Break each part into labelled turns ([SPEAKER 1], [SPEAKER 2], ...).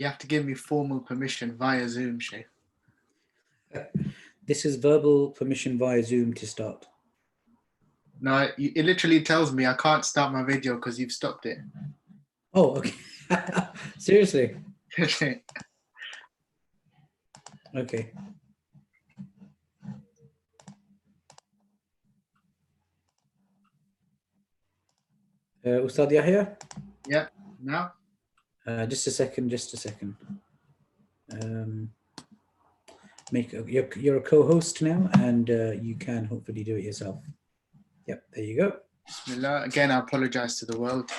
[SPEAKER 1] You have to give me formal permission via Zoom, Sheikh.
[SPEAKER 2] This is verbal permission via Zoom to start.
[SPEAKER 1] No, it literally tells me I can't start my video because you've stopped it.
[SPEAKER 2] Oh, okay. Seriously? Okay. Ustad Yahya?
[SPEAKER 1] Yeah, now?
[SPEAKER 2] Just a second. You're a co-host now, and you can hopefully do it yourself. Yep, there you go.
[SPEAKER 1] Bismillah. Again, I apologize to the world.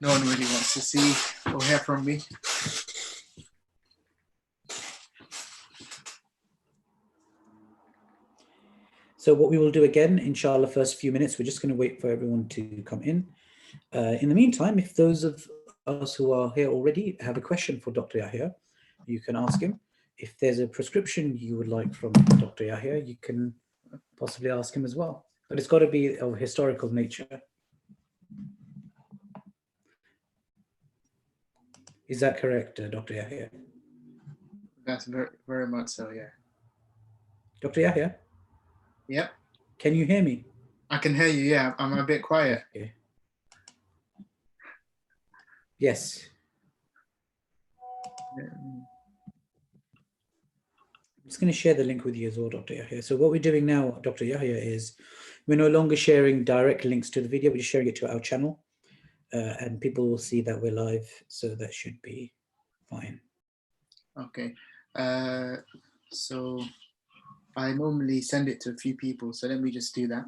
[SPEAKER 1] No one really wants to see or hear from me.
[SPEAKER 2] So what we will do again, inshallah, first few minutes, we're just going to wait for everyone to come in. In the meantime, if those of us who are here already have a question for Dr. Yahya, you can ask him. If there's a prescription you would like from Dr. Yahya, you can possibly ask him as well. But it's got to be of historical nature. Is that correct, Dr. Yahya?
[SPEAKER 1] That's very, very much so, yeah.
[SPEAKER 2] Dr. Yahya?
[SPEAKER 1] Yep.
[SPEAKER 2] Can you hear me?
[SPEAKER 1] I can hear you, yeah. I'm a bit quiet.
[SPEAKER 2] Okay. Yes. I'm just going to share the link with you as well, Dr. Yahya. So what we're doing now, Dr. Yahya, is we're no longer sharing direct links to the video. We're just sharing it to our channel. And people will see that we're live. So that should be fine.
[SPEAKER 1] Okay. So I normally send it to a few people. So let me just do that.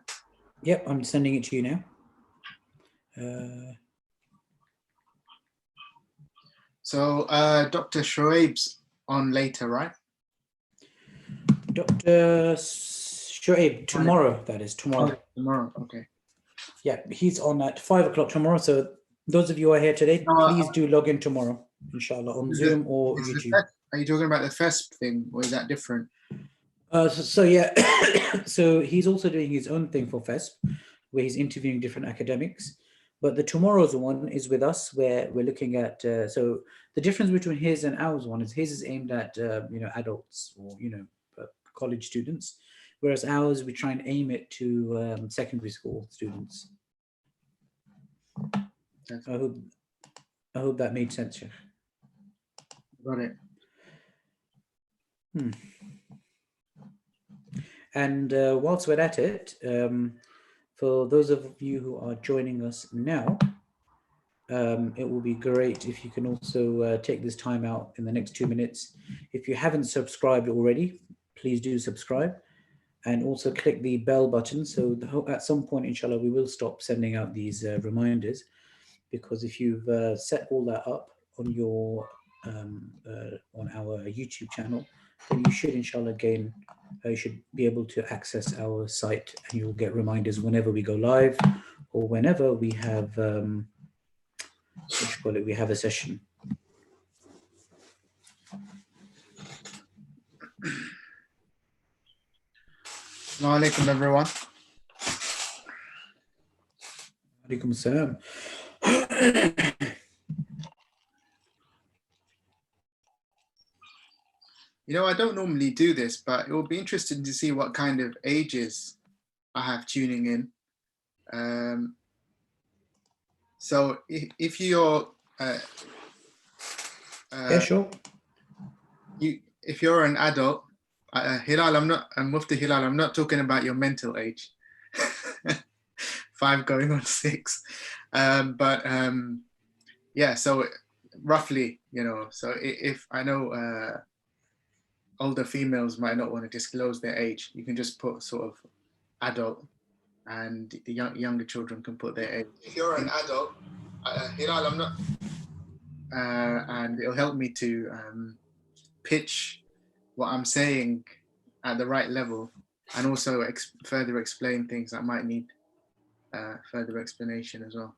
[SPEAKER 2] Yep, I'm sending it to you now.
[SPEAKER 1] So Dr. Shoaib's on later, right?
[SPEAKER 2] Dr. Shoaib, tomorrow, that is, tomorrow.
[SPEAKER 1] Oh, tomorrow, okay.
[SPEAKER 2] Yeah, he's on at 5 o'clock tomorrow. So those of you who are here today, please do log in tomorrow, inshallah, on Zoom or YouTube.
[SPEAKER 1] Are you talking about the FESP thing, or is that different?
[SPEAKER 2] So yeah, so he's also doing his own thing for FESP, where he's interviewing different academics. But the tomorrow's one is with us, where we're looking at, so the difference between his and ours one is his is aimed at, adults or, college students, whereas ours, we try and aim it to secondary school students. I hope that made sense, Sheikh.
[SPEAKER 1] Got it.
[SPEAKER 2] And whilst we're at it, for those of you who are joining us now, it will be great if you can also take this time out in the next 2 minutes. If you haven't subscribed already, please do subscribe, and also click the bell button. So at some point, inshallah, we will stop sending out these reminders, because if you've set all that up on your on our YouTube channel, then you should, inshallah, you should be able to access our site, and you'll get reminders whenever we go live or whenever we have we have a session.
[SPEAKER 1] Assalamu alaikum, everyone.
[SPEAKER 2] Alaikum salam.
[SPEAKER 1] I don't normally do this, but it will be interesting to see what kind of ages I have tuning in. So if you're
[SPEAKER 2] yeah, sure.
[SPEAKER 1] If you're an adult, Hilal, Mufti Hilal, I'm not talking about your mental age. 5 going on 6. Yeah, so roughly, so if I know older females might not want to disclose their age, you can just put sort of adult, and the younger children can put their age. If you're an adult, Hilal, I'm not, and it'll help me to pitch what I'm saying at the right level, and also further explain things that might need further explanation as well.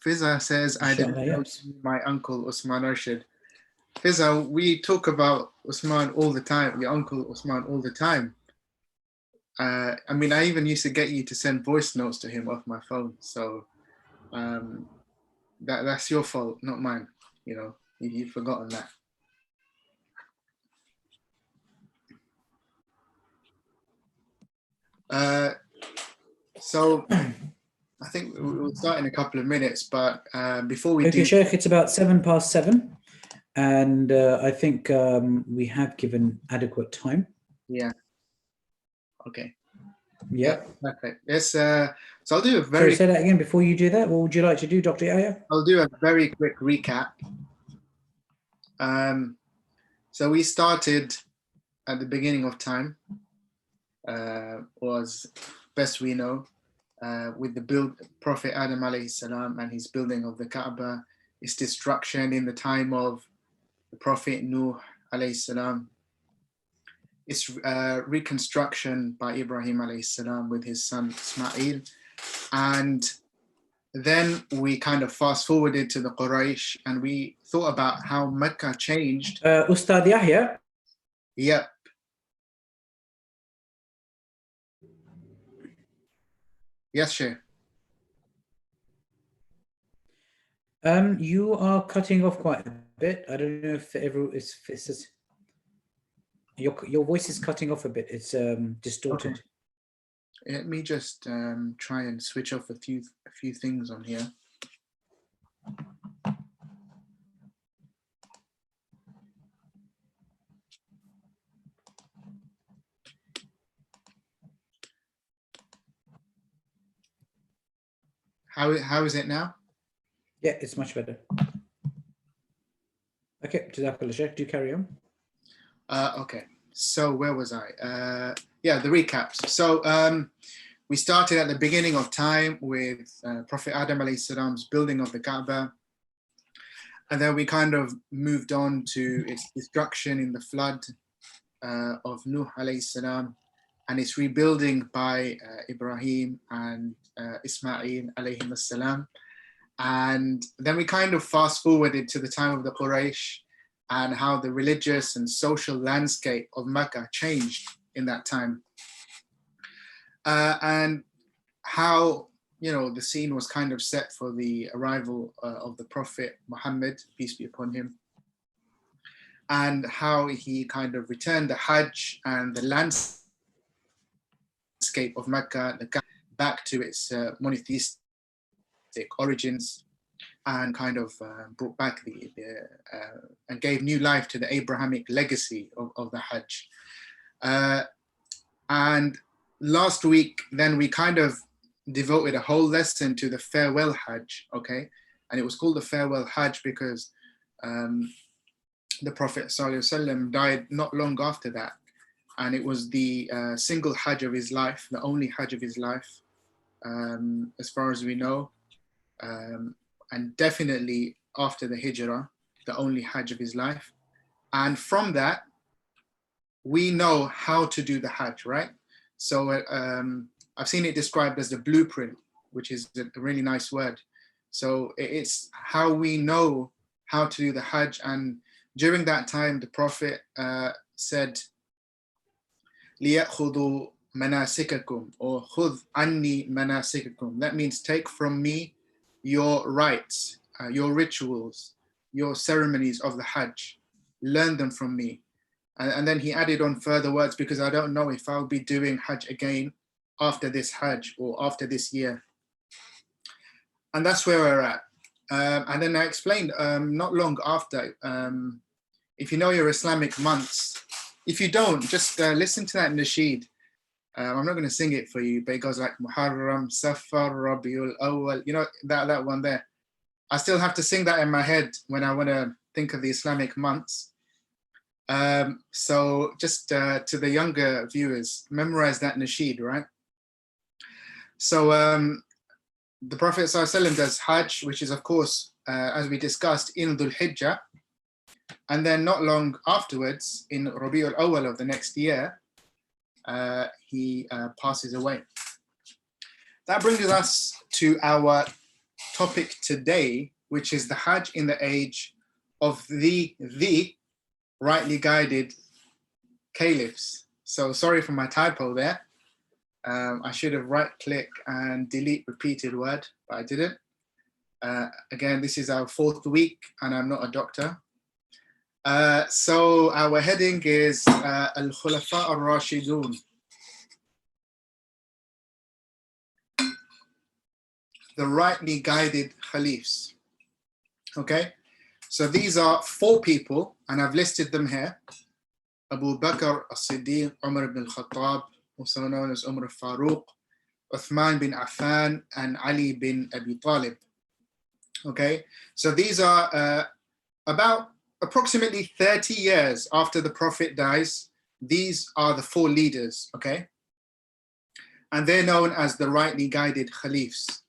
[SPEAKER 1] Fiza says, I didn't know my uncle Usman Arshid. Fiza, we talk about Usman all the time, your uncle Usman all the time. I mean, I even used to get you to send voice notes to him off my phone. So that's your fault, not mine. You know, you've forgotten that. So I think we'll start in a couple of minutes, but before we do,
[SPEAKER 2] Sheikh, it's about 7:07, and I think we have given adequate time.
[SPEAKER 1] yeah, okay,
[SPEAKER 2] Yeah.
[SPEAKER 1] perfect. Yes, so I'll do a very.
[SPEAKER 2] Sorry, say that again before you do that. What would you like to do, Dr. Yahya?
[SPEAKER 1] I'll do a very quick recap. So we started at the beginning of time, was best we know, with the Prophet Adam alayhi salam and his building of the Kaaba, its destruction in the time of the Prophet Nuh alayhi salam, its reconstruction by Ibrahim alayhi salam with his son Ismail, and then we kind of fast forwarded to the Quraysh and we thought about how Mecca changed.
[SPEAKER 2] Ustad Yahya?
[SPEAKER 1] Yep. Yes, Sheikh.
[SPEAKER 2] You are cutting off quite a bit. I don't know if it's your voice is cutting off a bit. It's distorted.
[SPEAKER 1] Okay. Let me just try and switch off a few things on here. How is it now?
[SPEAKER 2] Yeah, it's much better. Okay, Jazakallah Sheikh, do carry on.
[SPEAKER 1] Okay, so where was I? Yeah, the recaps. So we started at the beginning of time with Prophet Adam alayhi salam's building of the Kaaba. And then we kind of moved on to its destruction in the flood of Nuh alayhi salam and its rebuilding by Ibrahim and Ismail alayhi salam. And then we kind of fast forwarded to the time of the Quraysh and how the religious and social landscape of Mecca changed in that time. And how, you know, the scene was kind of set for the arrival of the Prophet Muhammad, peace be upon him, and how he kind of returned the Hajj and the landscape of Mecca back to its monotheistic origins, and kind of brought back and gave new life to the Abrahamic legacy of the Hajj. And last week, then we kind of devoted a whole lesson to the farewell Hajj, okay? And it was called the farewell Hajj because the Prophet ﷺ died not long after that. And it was the single Hajj of his life, the only Hajj of his life, as far as we know. And definitely after the Hijrah, the only Hajj of his life. And from that, we know how to do the Hajj, right? So I've seen it described as the blueprint, which is a really nice word. So it's how we know how to do the Hajj. And during that time, the Prophet said, لِيَأْخُذُوا مَنَاسِكَكُمْ, or خُذْ عَنِّي مَنَاسِكَكُمْ. That means take from me your rites, your rituals, your ceremonies of the Hajj. Learn them from me. And then he added on further words, because I don't know if I'll be doing Hajj again after this Hajj or after this year. And that's where we're at. And then I explained not long after, if you know your Islamic months, if you don't, just listen to that nasheed. I'm not going to sing it for you, but it goes like Muharram, Safar, Rabiul Awwal, you know, that one there. I still have to sing that in my head when I want to think of the Islamic months. So just to the younger viewers, memorize that nasheed, right? So the Prophet ﷺ does Hajj, which is, of course, as we discussed, in Dhul Hijjah. And then not long afterwards, in Rabiul Awwal of the next year, he passes away. That brings us to our topic today, which is the Hajj in the age of the rightly guided Caliphs. So sorry for my typo there. I should have right-click and delete repeated word, but I didn't. Again, this is our 4th week, and I'm not a doctor. So our heading is Al-Khulafa al-Rashidun. The rightly guided Caliphs. Okay, so these are 4 people, and I've listed them here. Abu Bakr as-Siddiq, Umar ibn al-Khattab, also known as Umar al-Faruq, Uthman bin Affan, and Ali bin Abi Talib. Okay, so these are about approximately 30 years after the Prophet dies. These are the 4 leaders, okay? And they're known as the rightly guided Caliphs.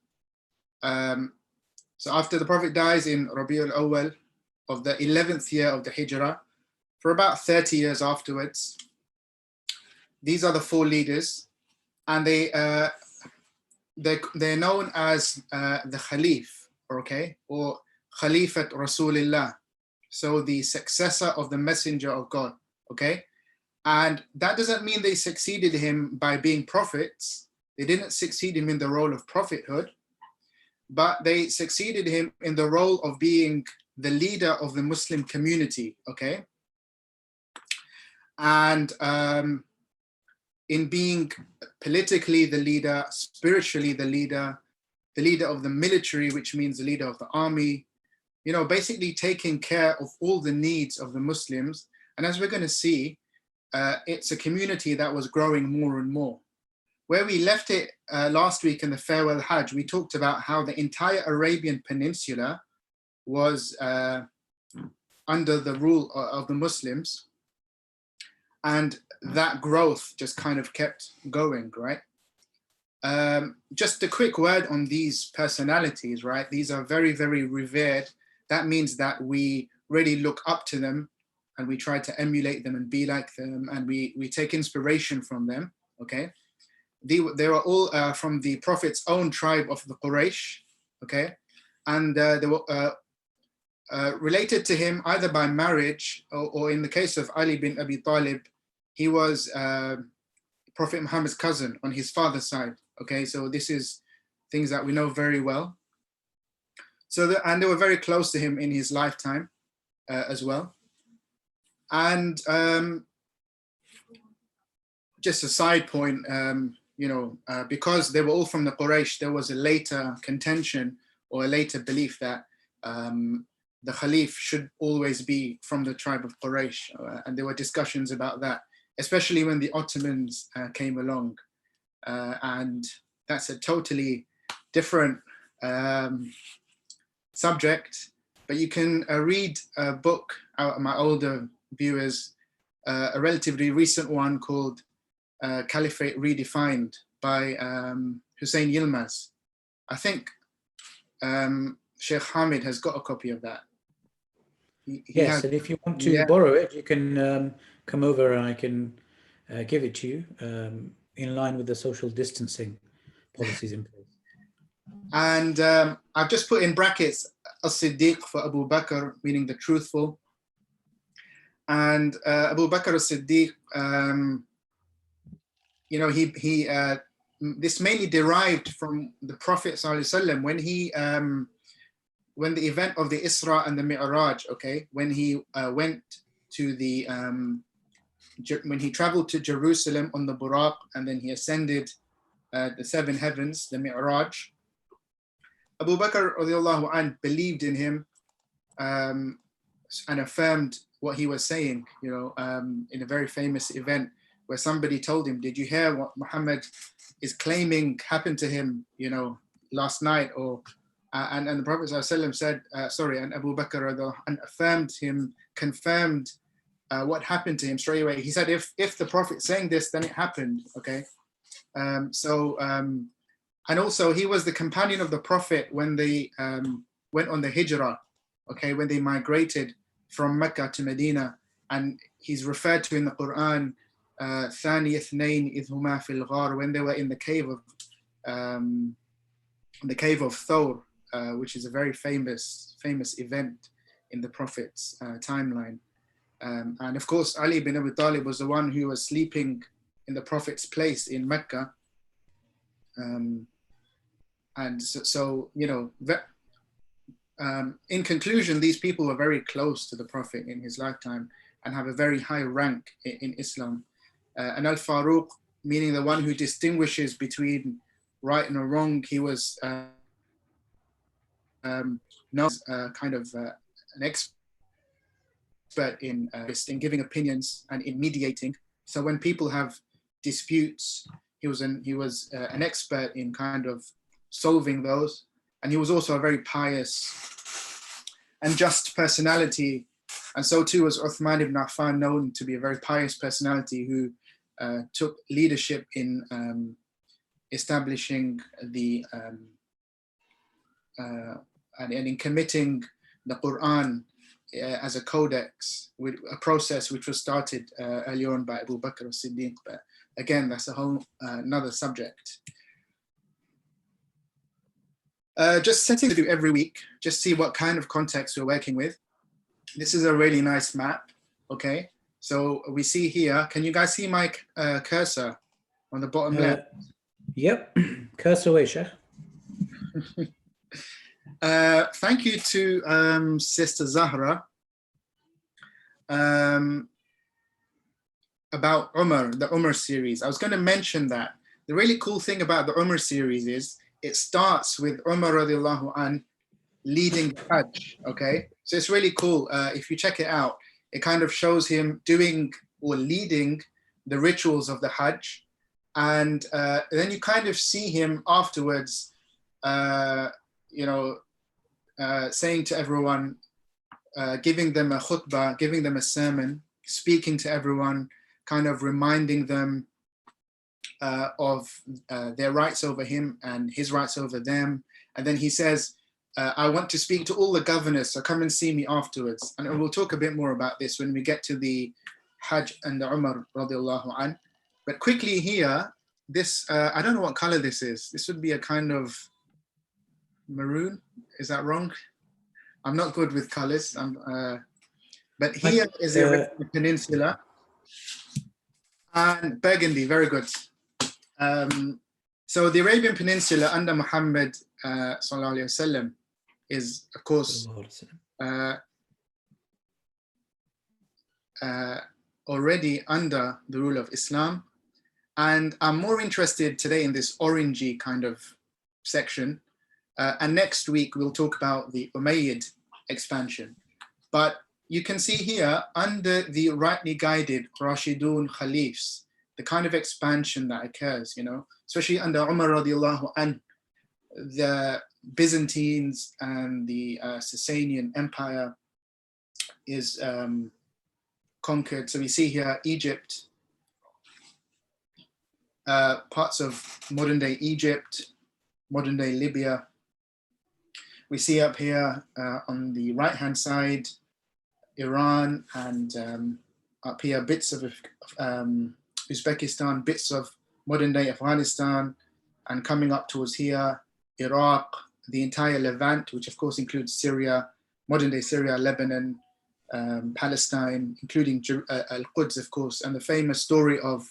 [SPEAKER 1] So after the Prophet dies in Rabi'ul Awwal of the 11th year of the Hijrah, for about 30 years afterwards, these are the 4 leaders, and they're known as the Khalif, okay, or Khalifat Rasulillah, so the successor of the Messenger of God, okay? And that doesn't mean they succeeded him by being prophets. They didn't succeed him in the role of prophethood, but they succeeded him in the role of being the leader of the Muslim community, okay? And in being politically the leader, spiritually the leader of the military, which means the leader of the army, you know, basically taking care of all the needs of the Muslims. And as we're going to see, it's a community that was growing more and more. Where we left it last week in the Farewell Hajj, we talked about how the entire Arabian Peninsula was under the rule of the Muslims, and that growth just kind of kept going, right? Just a quick word on these personalities, right? These are very, very revered. That means that we really look up to them, and we try to emulate them and be like them, and we take inspiration from them, okay? They were all from the Prophet's own tribe of the Quraysh, okay? And they were related to him either by marriage, or in the case of Ali bin Abi Talib, he was Prophet Muhammad's cousin on his father's side, okay? So this is things that we know very well. So, and they were very close to him in his lifetime as well. And just a side point, you know, because they were all from the Quraysh, there was a later contention or a later belief that the Khalif should always be from the tribe of Quraysh. And there were discussions about that, especially when the Ottomans came along. And that's a totally different subject, but you can read a book, my older viewers, a relatively recent one called Caliphate Redefined by Hussein Yilmaz. I think Sheikh Hamid has got a copy of that.
[SPEAKER 2] Yes, and if you want to borrow it, you can come over and I can give it to you in line with the social distancing policies in place.
[SPEAKER 1] And I've just put in brackets as-Siddiq for Abu Bakr, meaning the truthful. And Abu Bakr as-Siddiq, you know, he this mainly derived from the Prophet ﷺ when the event of the Isra and the Mi'raj, okay, when he went to the when he traveled to Jerusalem on the Buraq, and then he ascended the 7 heavens, the Mi'raj. Abu Bakr radiallahu anh believed in him and affirmed what he was saying, you know, in a very famous event where somebody told him, did you hear what Muhammad is claiming happened to him, you know, last night? Or and the Prophet ﷺ said, and Abu Bakr affirmed him, confirmed what happened to him straight away. He said, if the Prophet's saying this, then it happened, okay? And also he was the companion of the Prophet when they went on the Hijrah, okay, when they migrated from Mecca to Medina, and he's referred to in the Quran, ثاني اثنين إذ هما في الغار, when they were in the cave of Thawr, which is a very famous event in the Prophet's timeline. And of course, Ali bin Abi Talib was the one who was sleeping in the Prophet's place in Mecca And so you know, in conclusion, these people were very close to the Prophet in his lifetime and have a very high rank in Islam. And Al-Faruq, meaning the one who distinguishes between right and wrong, he was known as kind of an expert in giving opinions and in mediating. So when people have disputes, he was an expert in kind of solving those. And he was also a very pious and just personality. And so too was Uthman ibn Affan, known to be a very pious personality who took leadership in establishing the and in committing the Quran as a codex, with a process which was started earlier on by Abu Bakr as-Siddiq. But again, that's a whole another subject. Just setting to do every week, just see what kind of context we're working with. This is a really nice map, okay? So we see here, can you guys see my cursor on the bottom left?
[SPEAKER 2] Yep, cursor away, Sheikh.
[SPEAKER 1] Thank you to Sister Zahra about Umar, the Umar series. I was going to mention that. The really cool thing about the Umar series is it starts with Umar radiallahu an leading the Hajj, okay? So it's really cool. If you check it out, it kind of shows him doing or leading the rituals of the Hajj. And then you kind of see him afterwards, you know, saying to everyone, giving them a khutbah, giving them a sermon, speaking to everyone, kind of reminding them of their rights over him and his rights over them. And then he says, I want to speak to all the governors, so come and see me afterwards. And we'll talk a bit more about this when we get to the Hajj and the Umar radiallahu an. But quickly here, this, I don't know what color this is. This would be a kind of maroon. Is that wrong? I'm not good with colors. But here is the Arabian Peninsula. And burgundy, very good. So the Arabian Peninsula under Muhammad sallallahu alaihi wasallam is, of course, already under the rule of Islam. And I'm more interested today in this orangey kind of section. And next week, we'll talk about the Umayyad expansion. But you can see here, under the rightly guided Rashidun Caliphs, the kind of expansion that occurs, you know, especially under Umar radiallahu anh, the Byzantines and the Sasanian Empire is conquered. So we see here Egypt, parts of modern day Egypt, modern day Libya. We see up here on the right hand side, Iran, and up here bits of Uzbekistan, bits of modern day Afghanistan, and coming up towards here, Iraq, the entire Levant, which of course includes Syria, modern day Syria, Lebanon, Palestine, including Al-Quds, of course, and the famous story of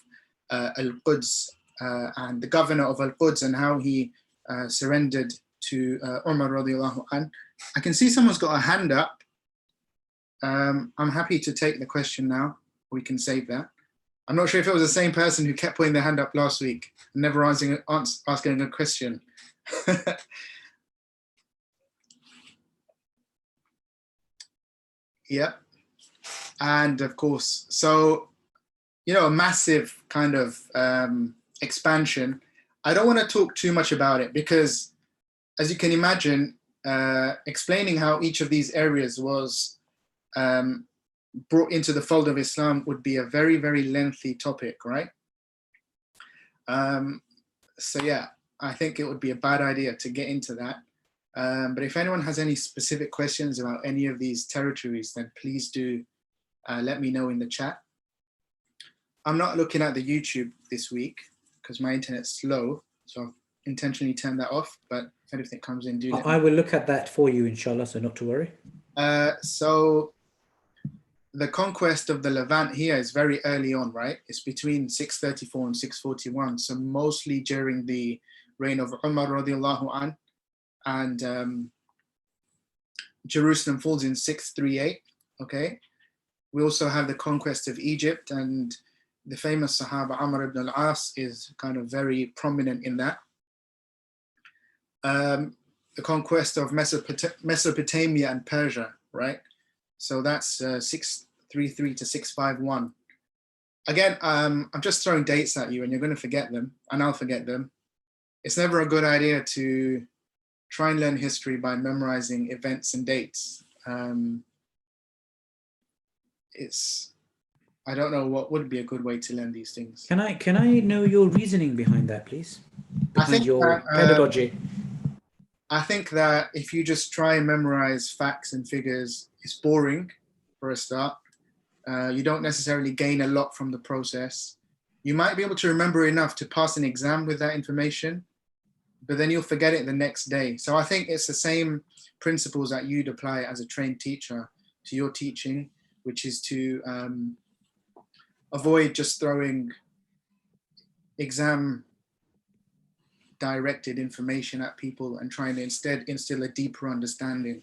[SPEAKER 1] Al-Quds and the governor of Al-Quds and how he surrendered to Umar radiallahu anh. I can see someone's got a hand up. I'm happy to take the question now. We can save that. I'm not sure if it was the same person who kept putting their hand up last week, never asking a question. Yeah. And of course, so, you know, a massive kind of expansion. I don't want to talk too much about it because, as you can imagine, explaining how each of these areas was brought into the fold of Islam would be a very, very lengthy topic, right? So yeah, I think it would be a bad idea to get into that. But if anyone has any specific questions about any of these territories, then please do let me know in the chat. I'm not looking at the YouTube this week because my internet's slow, so I've intentionally turned that off, but if anything comes in, do
[SPEAKER 2] I will look at that for you, inshallah, so not to worry.
[SPEAKER 1] So the conquest of the Levant here is very early on, right? It's between 634 and 641, so mostly during the reign of Umar radiallahu an, and Jerusalem falls in 638. Okay, we also have the conquest of Egypt, and the famous Sahaba Amr ibn al-As is kind of very prominent in that. The conquest of Mesopotamia and Persia, right? So that's 633 to 651. Again, I'm just throwing dates at you and you're going to forget them, and I'll forget them. It's never a good idea to try and learn history by memorizing events and dates. I don't know what would be a good way to learn these things.
[SPEAKER 2] Can I know your reasoning behind that, please? Behind your pedagogy.
[SPEAKER 1] I think that if you just try and memorize facts and figures, it's boring for a start. You don't necessarily gain a lot from the process. You might be able to remember enough to pass an exam with that information, but then you'll forget it the next day. So I think it's the same principles that you'd apply as a trained teacher to your teaching, which is to avoid just throwing exam directed information at people and trying to instead instill a deeper understanding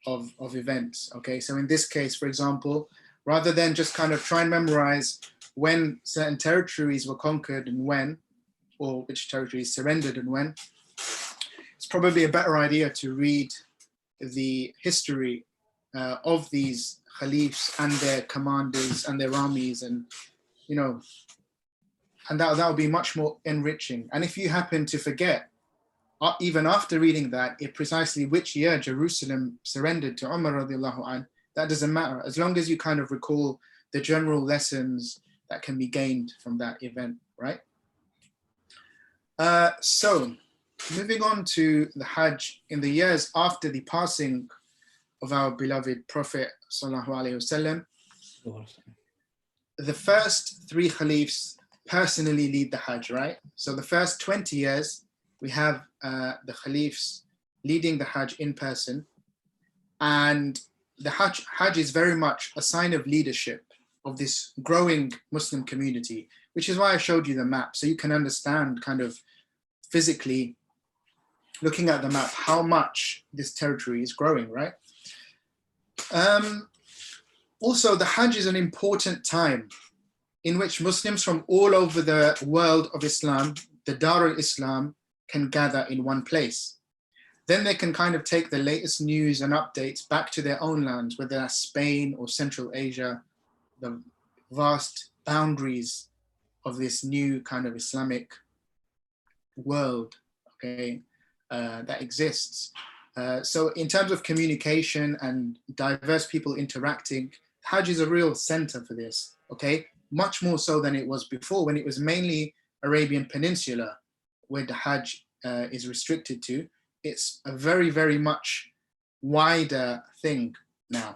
[SPEAKER 1] of events. Okay, so in this case, for example, rather than just kind of try and memorize when certain territories were conquered and when, or which territories surrendered and when, it's probably a better idea to read the history of these caliphs and their commanders and their armies, and you know, and that will be much more enriching. And if you happen to forget, even after reading that, precisely which year Jerusalem surrendered to Umar radiallahu anh, that doesn't matter, as long as you kind of recall the general lessons that can be gained from that event, right? So moving on to the Hajj, in the years after the passing of our beloved Prophet sallallahu alaihi wasallam, the first three caliphs personally lead the Hajj, right? So the first 20 years, we have the caliphs leading the Hajj in person. And the Hajj is very much a sign of leadership of this growing Muslim community, which is why I showed you the map, so you can understand kind of physically, looking at the map, how much this territory is growing, right? Also, the Hajj is an important time in which Muslims from all over the world of Islam, the Dar al-Islam, can gather in one place. Then they can kind of take the latest news and updates back to their own lands, whether that's Spain or Central Asia, the vast boundaries of this new kind of Islamic world, okay, that exists. So in terms of communication and diverse people interacting, Hajj is a real center for this, okay? Much more so than it was before, when it was mainly Arabian Peninsula where the Hajj is restricted to. It's a very, very much wider thing now.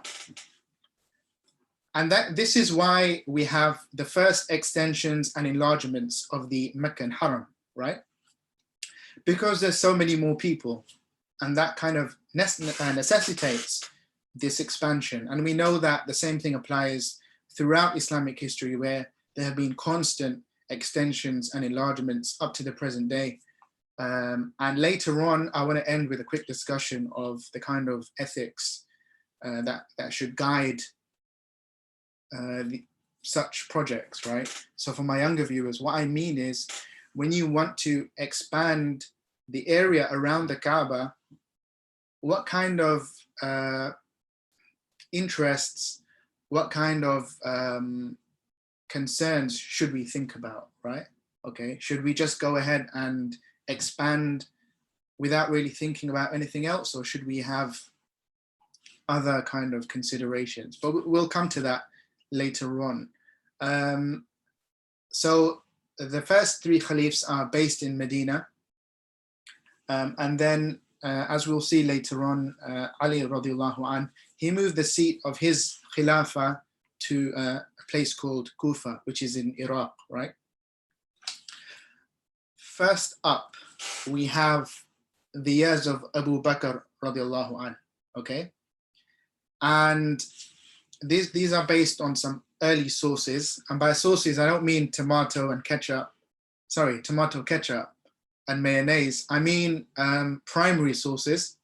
[SPEAKER 1] And this is why we have the first extensions and enlargements of the Meccan Haram, right? Because there's so many more people, and that kind of necessitates this expansion. And we know that the same thing applies throughout Islamic history, where there have been constant extensions and enlargements up to the present day. And later on, I want to end with a quick discussion of the kind of ethics that should guide such projects, right? So for my younger viewers, what I mean is, when you want to expand the area around the Kaaba, what kind of interests, what kind of concerns should we think about, right? Okay, should we just go ahead and expand without really thinking about anything else, or should we have other kind of considerations? But we'll come to that later on. So the first three caliphs are based in Medina, and then as we'll see later on, Ali radiallahu anh, he moved the seat of his khilafah to a place called Kufa, which is in Iraq, right? First up, we have the years of Abu Bakr radiallahu anh, okay? And these are based on some early sources, and by sources I don't mean tomato and ketchup, sorry, tomato ketchup and mayonnaise, I mean primary sources.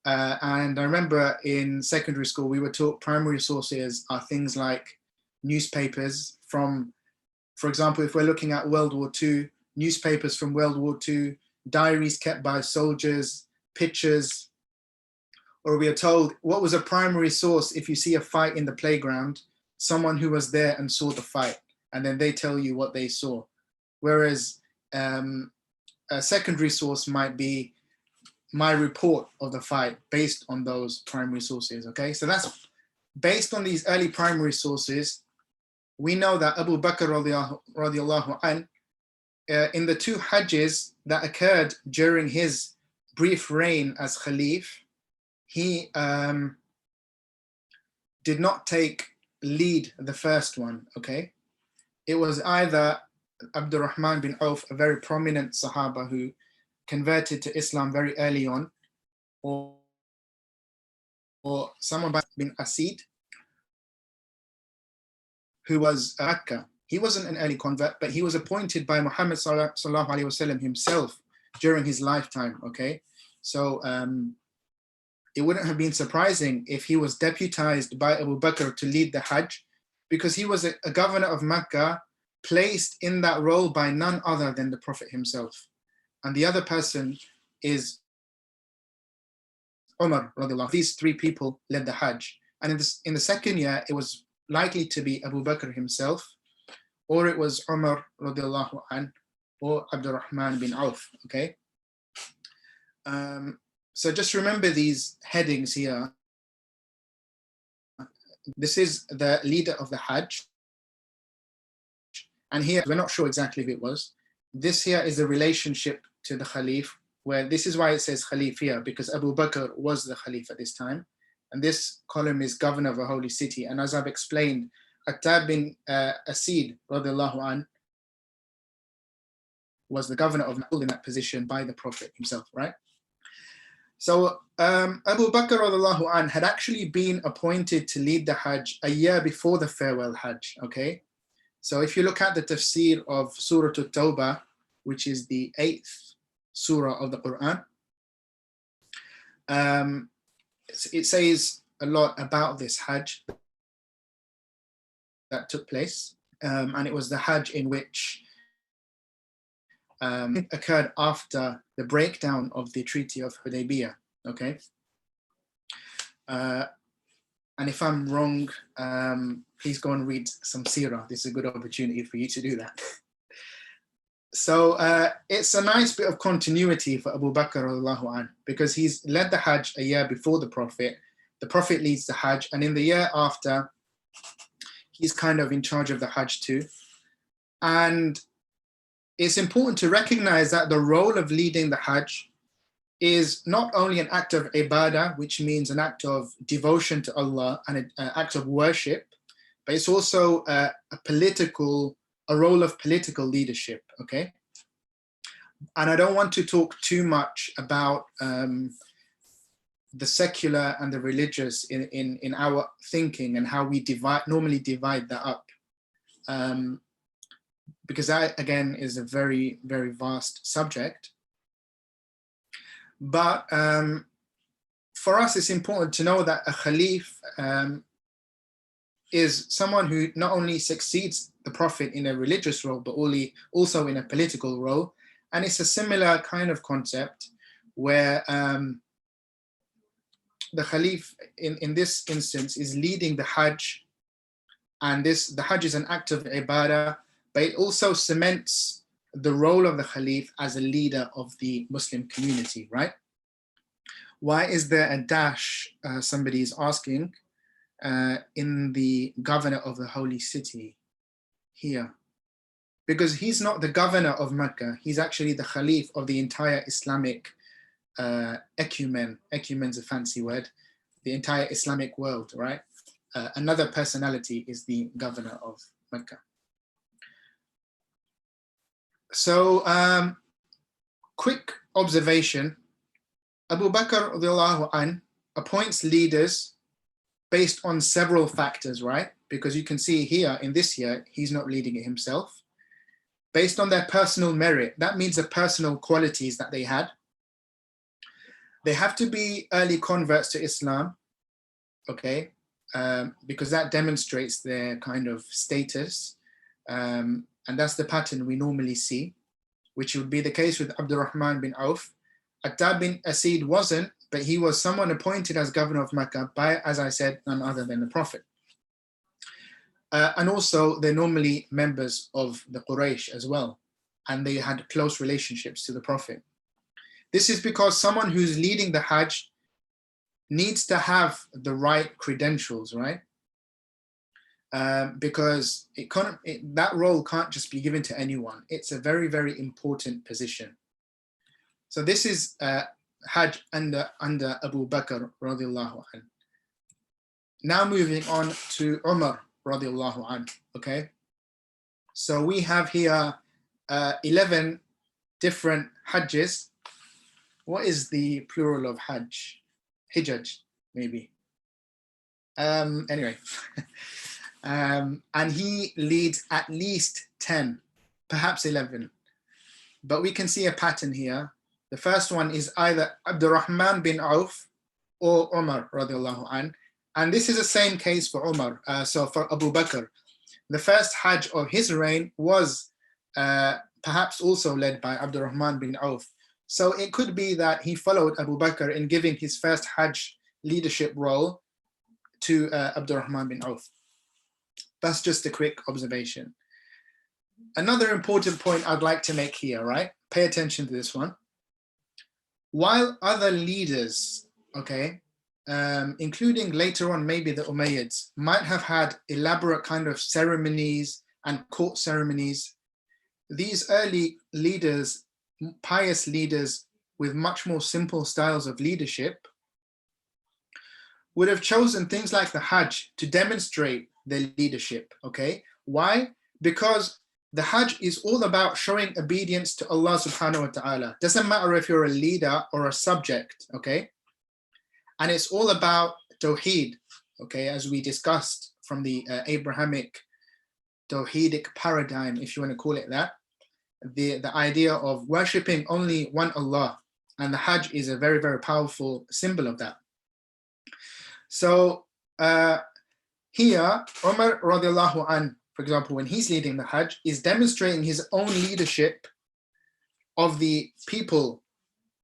[SPEAKER 1] And I remember in secondary school, we were taught primary sources are things like newspapers from, for example, if we're looking at World War II, newspapers from World War II, diaries kept by soldiers, pictures, or we are told what was a primary source if you see a fight in the playground, someone who was there and saw the fight, and then they tell you what they saw. Whereas a secondary source might be my report of the fight based on those primary sources, okay? So that's based on these early primary sources. We know that Abu Bakr radiallahu anh, in the 2 Hajjs that occurred during his brief reign as Khalif, he did not take lead the first one, okay? It was either Abdurrahman bin Auf, a very prominent Sahaba who converted to Islam very early on, or someone bin Asid, who was Akka. He wasn't an early convert, but he was appointed by Muhammad sallallahu alaihi wasallam himself during his lifetime, okay? So it wouldn't have been surprising if he was deputized by Abu Bakr to lead the Hajj, because he was a governor of Mecca, placed in that role by none other than the Prophet himself. And the other person is Umar radiallahu. These 3 people led the Hajj. And in the second year, it was likely to be Abu Bakr himself, or it was Umar radiallahu anh, or Abdurrahman bin Auf, okay? So just remember these headings here. This is the leader of the Hajj. And here, we're not sure exactly who it was. This here is the relationship to the Khalif, where this is why it says Khalif here, because Abu Bakr was the Khalif at this time. And this column is governor of a holy city. And as I've explained, Attab bin Asid, radiallahu anh, was the governor of Mecca in that position by the Prophet himself, right? So Abu Bakr radiallahu anh had actually been appointed to lead the Hajj a year before the farewell Hajj, okay? So if you look at the tafsir of Surah At-Tawbah, which is the 8th surah of the Quran, it says a lot about this Hajj that took place. And it was the Hajj in which occurred after the breakdown of the Treaty of Hudaybiyah, okay? And if I'm wrong, please go and read some seerah. This is a good opportunity for you to do that. So it's a nice bit of continuity for Abu Bakr radiallahu anh, because he's led the Hajj a year before the Prophet leads the Hajj, and in the year after, he's kind of in charge of the Hajj too. And it's important to recognize that the role of leading the Hajj is not only an act of ibadah, which means an act of devotion to Allah and an act of worship, but it's also a role of political leadership, okay? And I don't want to talk too much about the secular and the religious in our thinking and how we normally divide that up. Because that, again, is a very, very vast subject. But for us, it's important to know that a Khalif is someone who not only succeeds the Prophet in a religious role, but also in a political role. And it's a similar kind of concept where the Khalif, in this instance, is leading the Hajj. And the Hajj is an act of ibadah, but it also cements the role of the Khalif as a leader of the Muslim community, right? Why is there a dash, somebody is asking, in the governor of the holy city here? Because he's not the governor of Mecca, he's actually the Khalif of the entire Islamic ecumen. Ecumen's a fancy word. The entire Islamic world, right? Another personality is the governor of Mecca. So, quick observation, Abu Bakr radiallahu anh appoints leaders based on several factors, right? Because you can see here in this year, he's not leading it himself. based on their personal merit. That means the personal qualities that they had. They have to be early converts to Islam, okay, because that demonstrates their kind of status. And that's the pattern we normally see, which would be the case with Abdurrahman bin Auf. Attab bin Asid wasn't, but he was someone appointed as governor of Mecca by, as I said, none other than the Prophet. And also, they're normally members of the Quraysh as well, and they had close relationships to the Prophet. This is because someone who's leading the Hajj needs to have the right credentials, right? Because that role can't just be given to anyone. It's a very, very important position. So this is Hajj under Abu Bakr radiallahu anhu. Now moving on to Umar radiallahu anhu, okay? So we have here 11 different Hajjs. What is the plural of Hajj? Hijaj, maybe. Anyway, and he leads at least 10, perhaps 11. But we can see a pattern here. The first one is either Abdurrahman bin Auf or Umar radiallahu anhu. And this is the same case for Umar. So for Abu Bakr, the first Hajj of his reign was perhaps also led by Abdurrahman bin Auf. So it could be that he followed Abu Bakr in giving his first Hajj leadership role to Abdurrahman bin Auf. That's just a quick observation. Another important point I'd like to make here, right? Pay attention to this one. While other leaders, okay, including later on maybe the Umayyads, might have had elaborate kind of ceremonies and court ceremonies, these early leaders, pious leaders with much more simple styles of leadership, would have chosen things like the Hajj to demonstrate their leadership, okay? Why? Because the Hajj is all about showing obedience to Allah subhanahu wa ta'ala. Doesn't matter if you're a leader or a subject, okay? And it's all about Tawheed, okay? As we discussed from the Abrahamic Tawheedic paradigm, if you want to call it that, the idea of worshipping only one Allah. And the Hajj is a very, very powerful symbol of that. So here, Umar radiallahu anhu, for example, when he's leading the Hajj, is demonstrating his own leadership of the people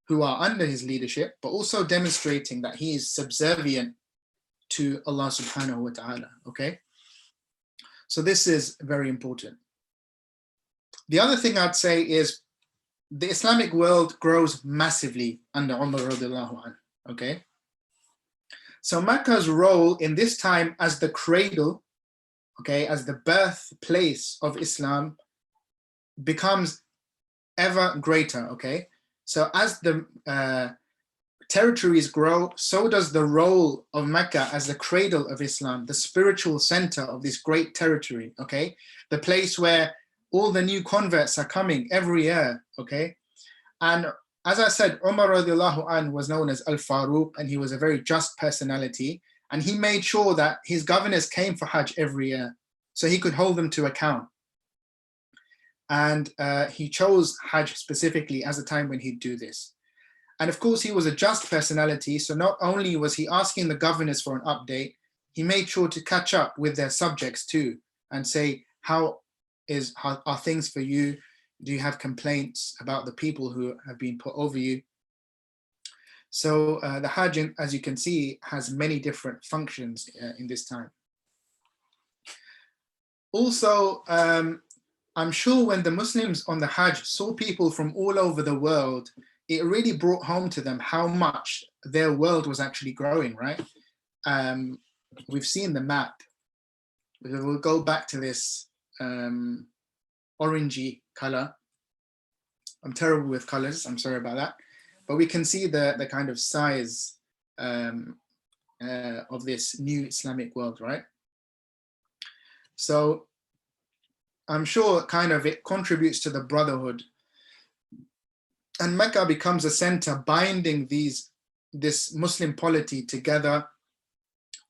[SPEAKER 1] who are under his leadership, but also demonstrating that he is subservient to Allah subhanahu wa ta'ala, okay? So this is very important. The other thing I'd say is the Islamic world grows massively under Umar radiallahu anhu, okay? So Mecca's role in this time as the cradle, okay, as the birthplace of Islam becomes ever greater, okay? So as the territories grow, so does the role of Mecca as the cradle of Islam, the spiritual center of this great territory, okay? The place where all the new converts are coming every year, okay? And as I said, Umar radiallahu anhu was known as Al-Faruq, and he was a very just personality. And he made sure that his governors came for Hajj every year so he could hold them to account. And he chose Hajj specifically as a time when he'd do this. And of course, he was a just personality. So not only was he asking the governors for an update, he made sure to catch up with their subjects too and say, how are things for you? Do you have complaints about the people who have been put over you? So the Hajj, as you can see, has many different functions in this time. Also, I'm sure when the Muslims on the Hajj saw people from all over the world, it really brought home to them how much their world was actually growing, right? We've seen the map. We'll go back to this orangey color. I'm terrible with colors, I'm sorry about that. But we can see the kind of size of this new Islamic world, right? So I'm sure kind of it contributes to the brotherhood. And Mecca becomes a center binding this Muslim polity together,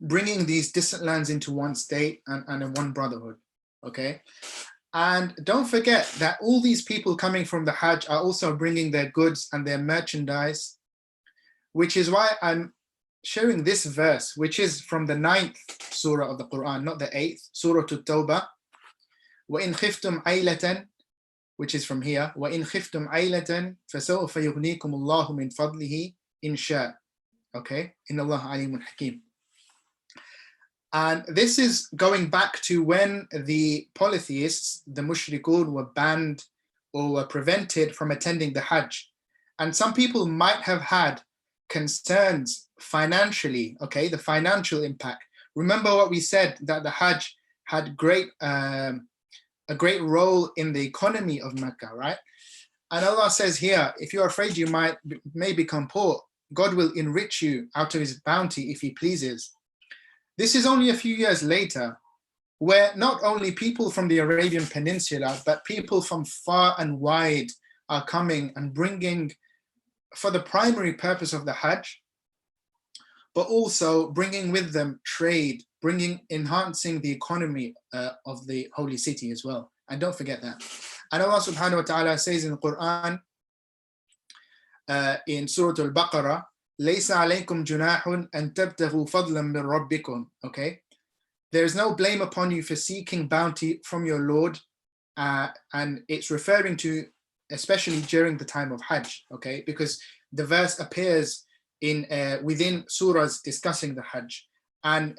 [SPEAKER 1] bringing these distant lands into one state and in one brotherhood, okay? And don't forget that all these people coming from the Hajj are also bringing their goods and their merchandise, which is why I'm sharing this verse, which is from the 9th surah of the Quran, not the 8th, Surah At-Tawbah. وَإِنْ خِفْتُمْ عَيْلَةً, which is from here. وَإِنْ خِفْتُمْ عَيْلَةً فَسَوْفَ يُغْنِيكُمُ اللَّهُ مِنْ فَضْلِهِ إِنْ شَاءَ. Okay, إِنَّ اللَّهَ عَلِيمٌ حَكِيمٌ. And this is going back to when the polytheists, the mushrikun, were banned or were prevented from attending the Hajj. And some people might have had concerns financially, okay, the financial impact. Remember what we said, that the Hajj had a great role in the economy of Mecca, right? And Allah says here, if you're afraid you may become poor, God will enrich you out of his bounty if he pleases. This is only a few years later, where not only people from the Arabian Peninsula, but people from far and wide are coming and bringing, for the primary purpose of the Hajj, but also bringing with them trade, enhancing the economy of the holy city as well. And don't forget that. And Allah subhanahu wa ta'ala says in the Quran, in Surah Al-Baqarah, لَيْسَ عَلَيْكُمْ جُنَاحٌ أَن تَبْتَغُوا فَضْلًا مِّن رَبِّكُمْ. Okay, there is no blame upon you for seeking bounty from your Lord, and it's referring to especially during the time of Hajj. Okay, because the verse appears in within surahs discussing the Hajj. And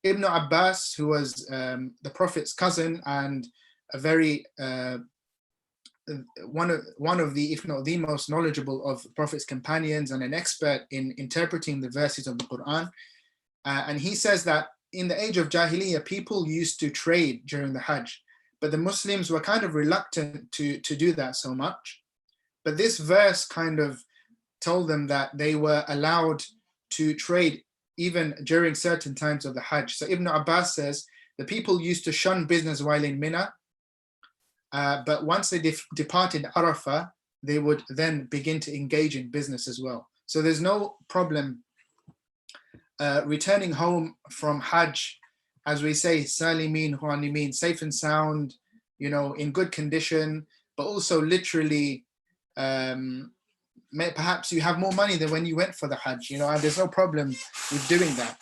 [SPEAKER 1] Ibn Abbas, who was the Prophet's cousin and a very one of the, if not the most knowledgeable of the Prophet's companions and an expert in interpreting the verses of the Quran, and he says that in the age of Jahiliyyah, people used to trade during the Hajj, but the Muslims were kind of reluctant to do that so much. But this verse kind of told them that they were allowed to trade even during certain times of the Hajj. So Ibn Abbas says the people used to shun business while in Mina, but once they departed Arafah, they would then begin to engage in business as well. So there's no problem returning home from Hajj, as we say, salimin, ghanimin, safe and sound, you know, in good condition, but also literally, perhaps you have more money than when you went for the Hajj, you know, and there's no problem with doing that.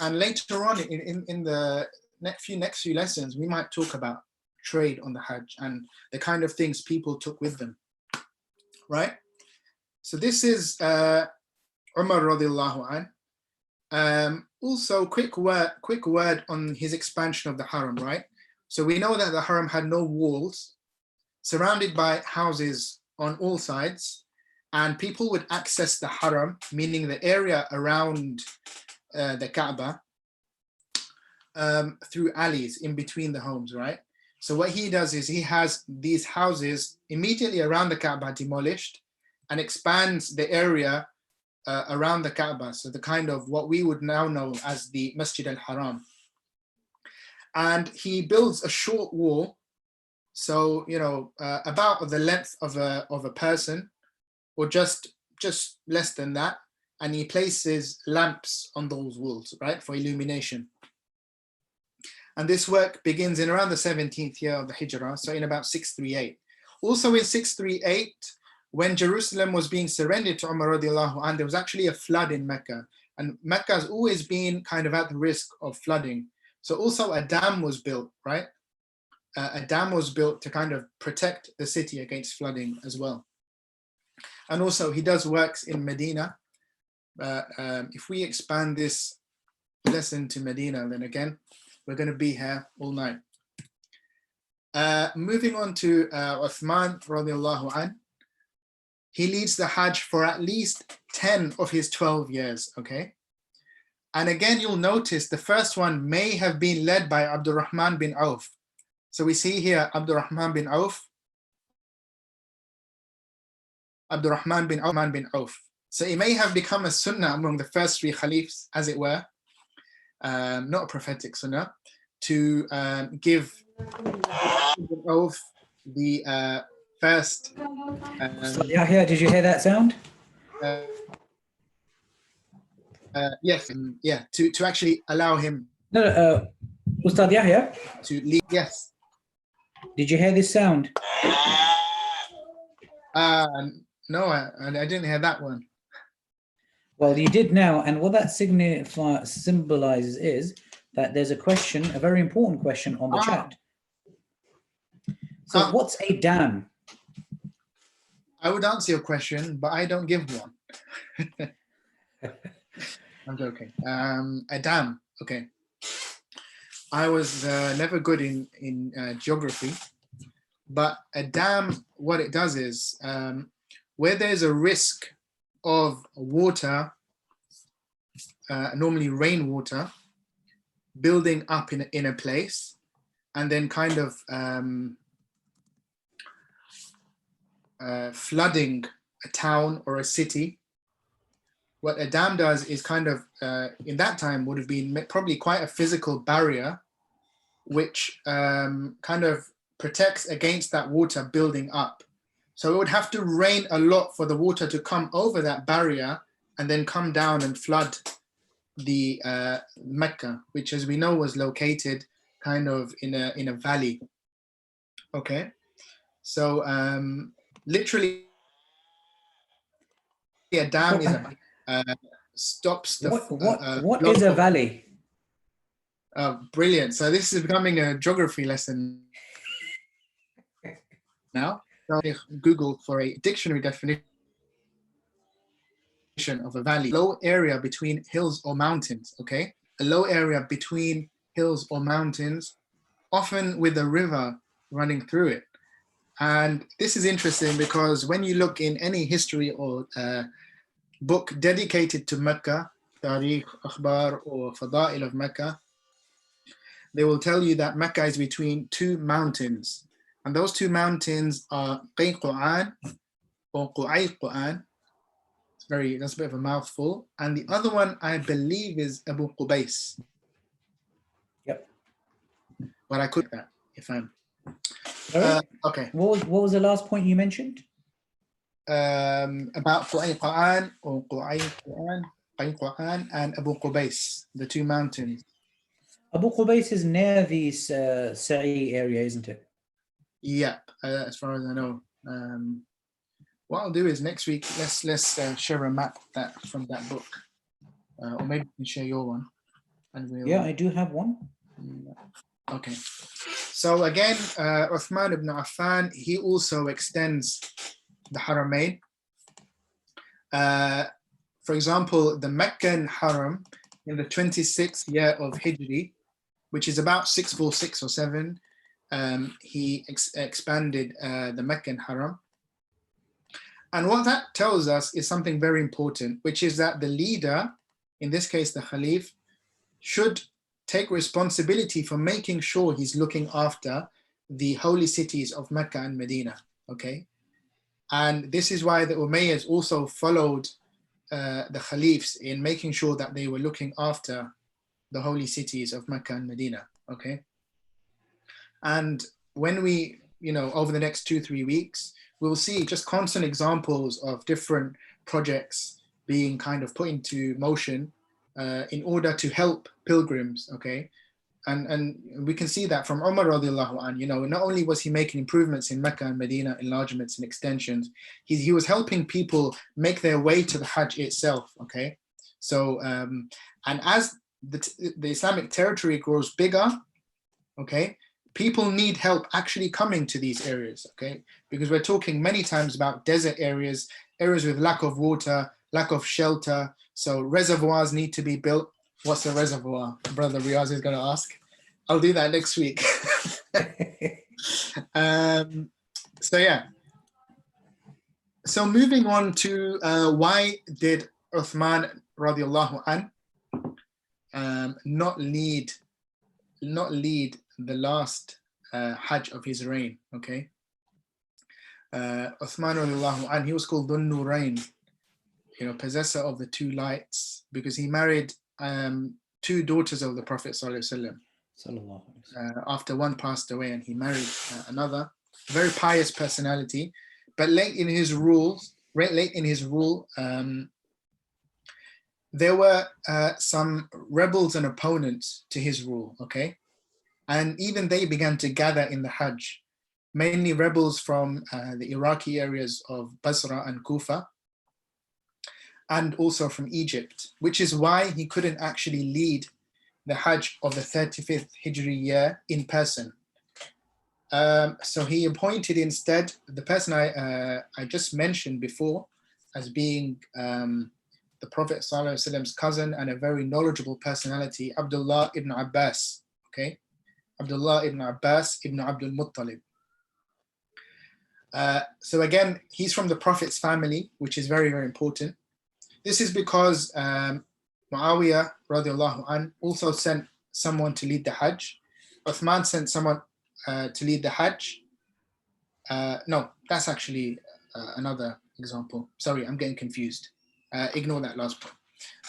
[SPEAKER 1] And later on in the next few lessons, we might talk about trade on the Hajj and the kind of things people took with them, right? So this is Umar radiallahu an. Also, quick word on his expansion of the Haram, right? So we know that the Haram had no walls, surrounded by houses on all sides, and people would access the Haram, meaning the area around the Kaaba, through alleys in between the homes, right? So what he does is he has these houses immediately around the Kaaba demolished and expands the area around the Kaaba. So the kind of what we would now know as the Masjid al-Haram. And he builds a short wall, so, you know, about the length of a person, or just less than that. And he places lamps on those walls, right, for illumination. And this work begins in around the 17th year of the Hijrah, so in about 638. Also in 638, when Jerusalem was being surrendered to Umar radiallahu anh, there was actually a flood in Mecca. And Mecca has always been kind of at the risk of flooding. So also a dam was built, right? A dam was built to kind of protect the city against flooding as well. And also he does works in Medina. If we expand this lesson to Medina, then again, we're going to be here all night. Moving on to Uthman radiallahu anh. He leads the Hajj for at least 10 of his 12 years, okay? And again, you'll notice the first one may have been led by Abdurrahman bin Auf. So we see here Abdurrahman bin Auf. Abdurrahman bin Auf. So it may have become a sunnah among the first three Caliphs, as it were, not a prophetic sunnah, to give Auf the first.
[SPEAKER 2] Yahya, did you hear that sound?
[SPEAKER 1] Yes, yeah, to actually allow him.
[SPEAKER 2] No, Ustad Yahya.
[SPEAKER 1] To lead, yes.
[SPEAKER 2] Did you hear this sound?
[SPEAKER 1] No, I didn't hear that one.
[SPEAKER 2] Well, you did now, and what that symbolizes is that there's a question, a very important question on the chat. So what's a dam?
[SPEAKER 1] I would answer your question, but I don't give one. I'm joking. A dam, okay. I was never good in geography, but a dam, what it does is, where there's a risk of water, normally rainwater, building up in a place, and then kind of flooding a town or a city. What a dam does is kind of, in that time, would have been probably quite a physical barrier, which kind of protects against that water building up. So it would have to rain a lot for the water to come over that barrier and then come down and flood the Mecca, which, as we know, was located kind of in a valley. Okay, so literally, a dam is stops the.
[SPEAKER 2] What is a valley?
[SPEAKER 1] Brilliant. So this is becoming a geography lesson now. So Google for a dictionary definition of a valley. Low area between hills or mountains, okay? A low area between hills or mountains, often with a river running through it. And this is interesting because when you look in any history or book dedicated to Mecca, Tarikh, Akhbar, or Fada'il of Mecca, they will tell you that Mecca is between two mountains. And those two mountains are Qayquan or Qu'ayquan. That's a bit of a mouthful. And the other one, I believe, is Abu Qubais.
[SPEAKER 2] Yep.
[SPEAKER 1] But I could that if I'm. Okay.
[SPEAKER 2] What was the last point you mentioned?
[SPEAKER 1] About Qu'ayquan or Qayquan and Abu Qubais, the two mountains.
[SPEAKER 2] Abu Qubais is near the Sa'i area, isn't it?
[SPEAKER 1] Yeah, as far as I know. What I'll do is next week, let's share a map from that book, or maybe you can share your one. And
[SPEAKER 2] yeah, I do have one.
[SPEAKER 1] Okay. So again, Uthman ibn Affan, he also extends the Haramain. For example, the Meccan Haram in the 26th year of Hijri, which is about 646 or 7, he expanded the Meccan Haram. And what that tells us is something very important, which is that the leader, in this case the Caliph, should take responsibility for making sure he's looking after the holy cities of Mecca and Medina, okay? And this is why the Umayyads also followed the Caliphs in making sure that they were looking after the holy cities of Mecca and Medina, okay? And when we, over the next 2-3 weeks, we'll see just constant examples of different projects being kind of put into motion in order to help pilgrims, okay? And we can see that from Umar radiallahu anh, not only was he making improvements in Mecca and Medina, enlargements and extensions, he was helping people make their way to the Hajj itself, okay? So, and as the Islamic territory grows bigger, okay, people need help actually coming to these areas, okay? Because we're talking many times about desert areas, areas with lack of water, lack of shelter. So reservoirs need to be built. What's a reservoir? Brother Riaz is going to ask. I'll do that next week. So yeah. So moving on to why did Uthman radiallahu anh not lead the last Hajj of his reign, okay? Uthman radiallahu anh, he was called Dhun Nurayn, possessor of the two lights, because he married two daughters of the Prophet sallallahu alaihi wasallam. After one passed away and he married another, very pious personality, but late in his rule, there were some rebels and opponents to his rule, okay? And even they began to gather in the Hajj. mainly rebels from the Iraqi areas of Basra and Kufa, and also from Egypt, which is why he couldn't actually lead the Hajj of the 35th Hijri year in person. So he appointed instead the person I just mentioned before as being the Prophet ﷺ's cousin and a very knowledgeable personality, Abdullah ibn Abbas, okay? Abdullah ibn Abbas ibn Abdul Muttalib. So again, he's from the Prophet's family, which is very, very important. This is because Muawiyah radiallahu anh also sent someone to lead the Hajj. Uthman sent someone to lead the Hajj. No, that's actually another example. Sorry, I'm getting confused. Ignore that last point.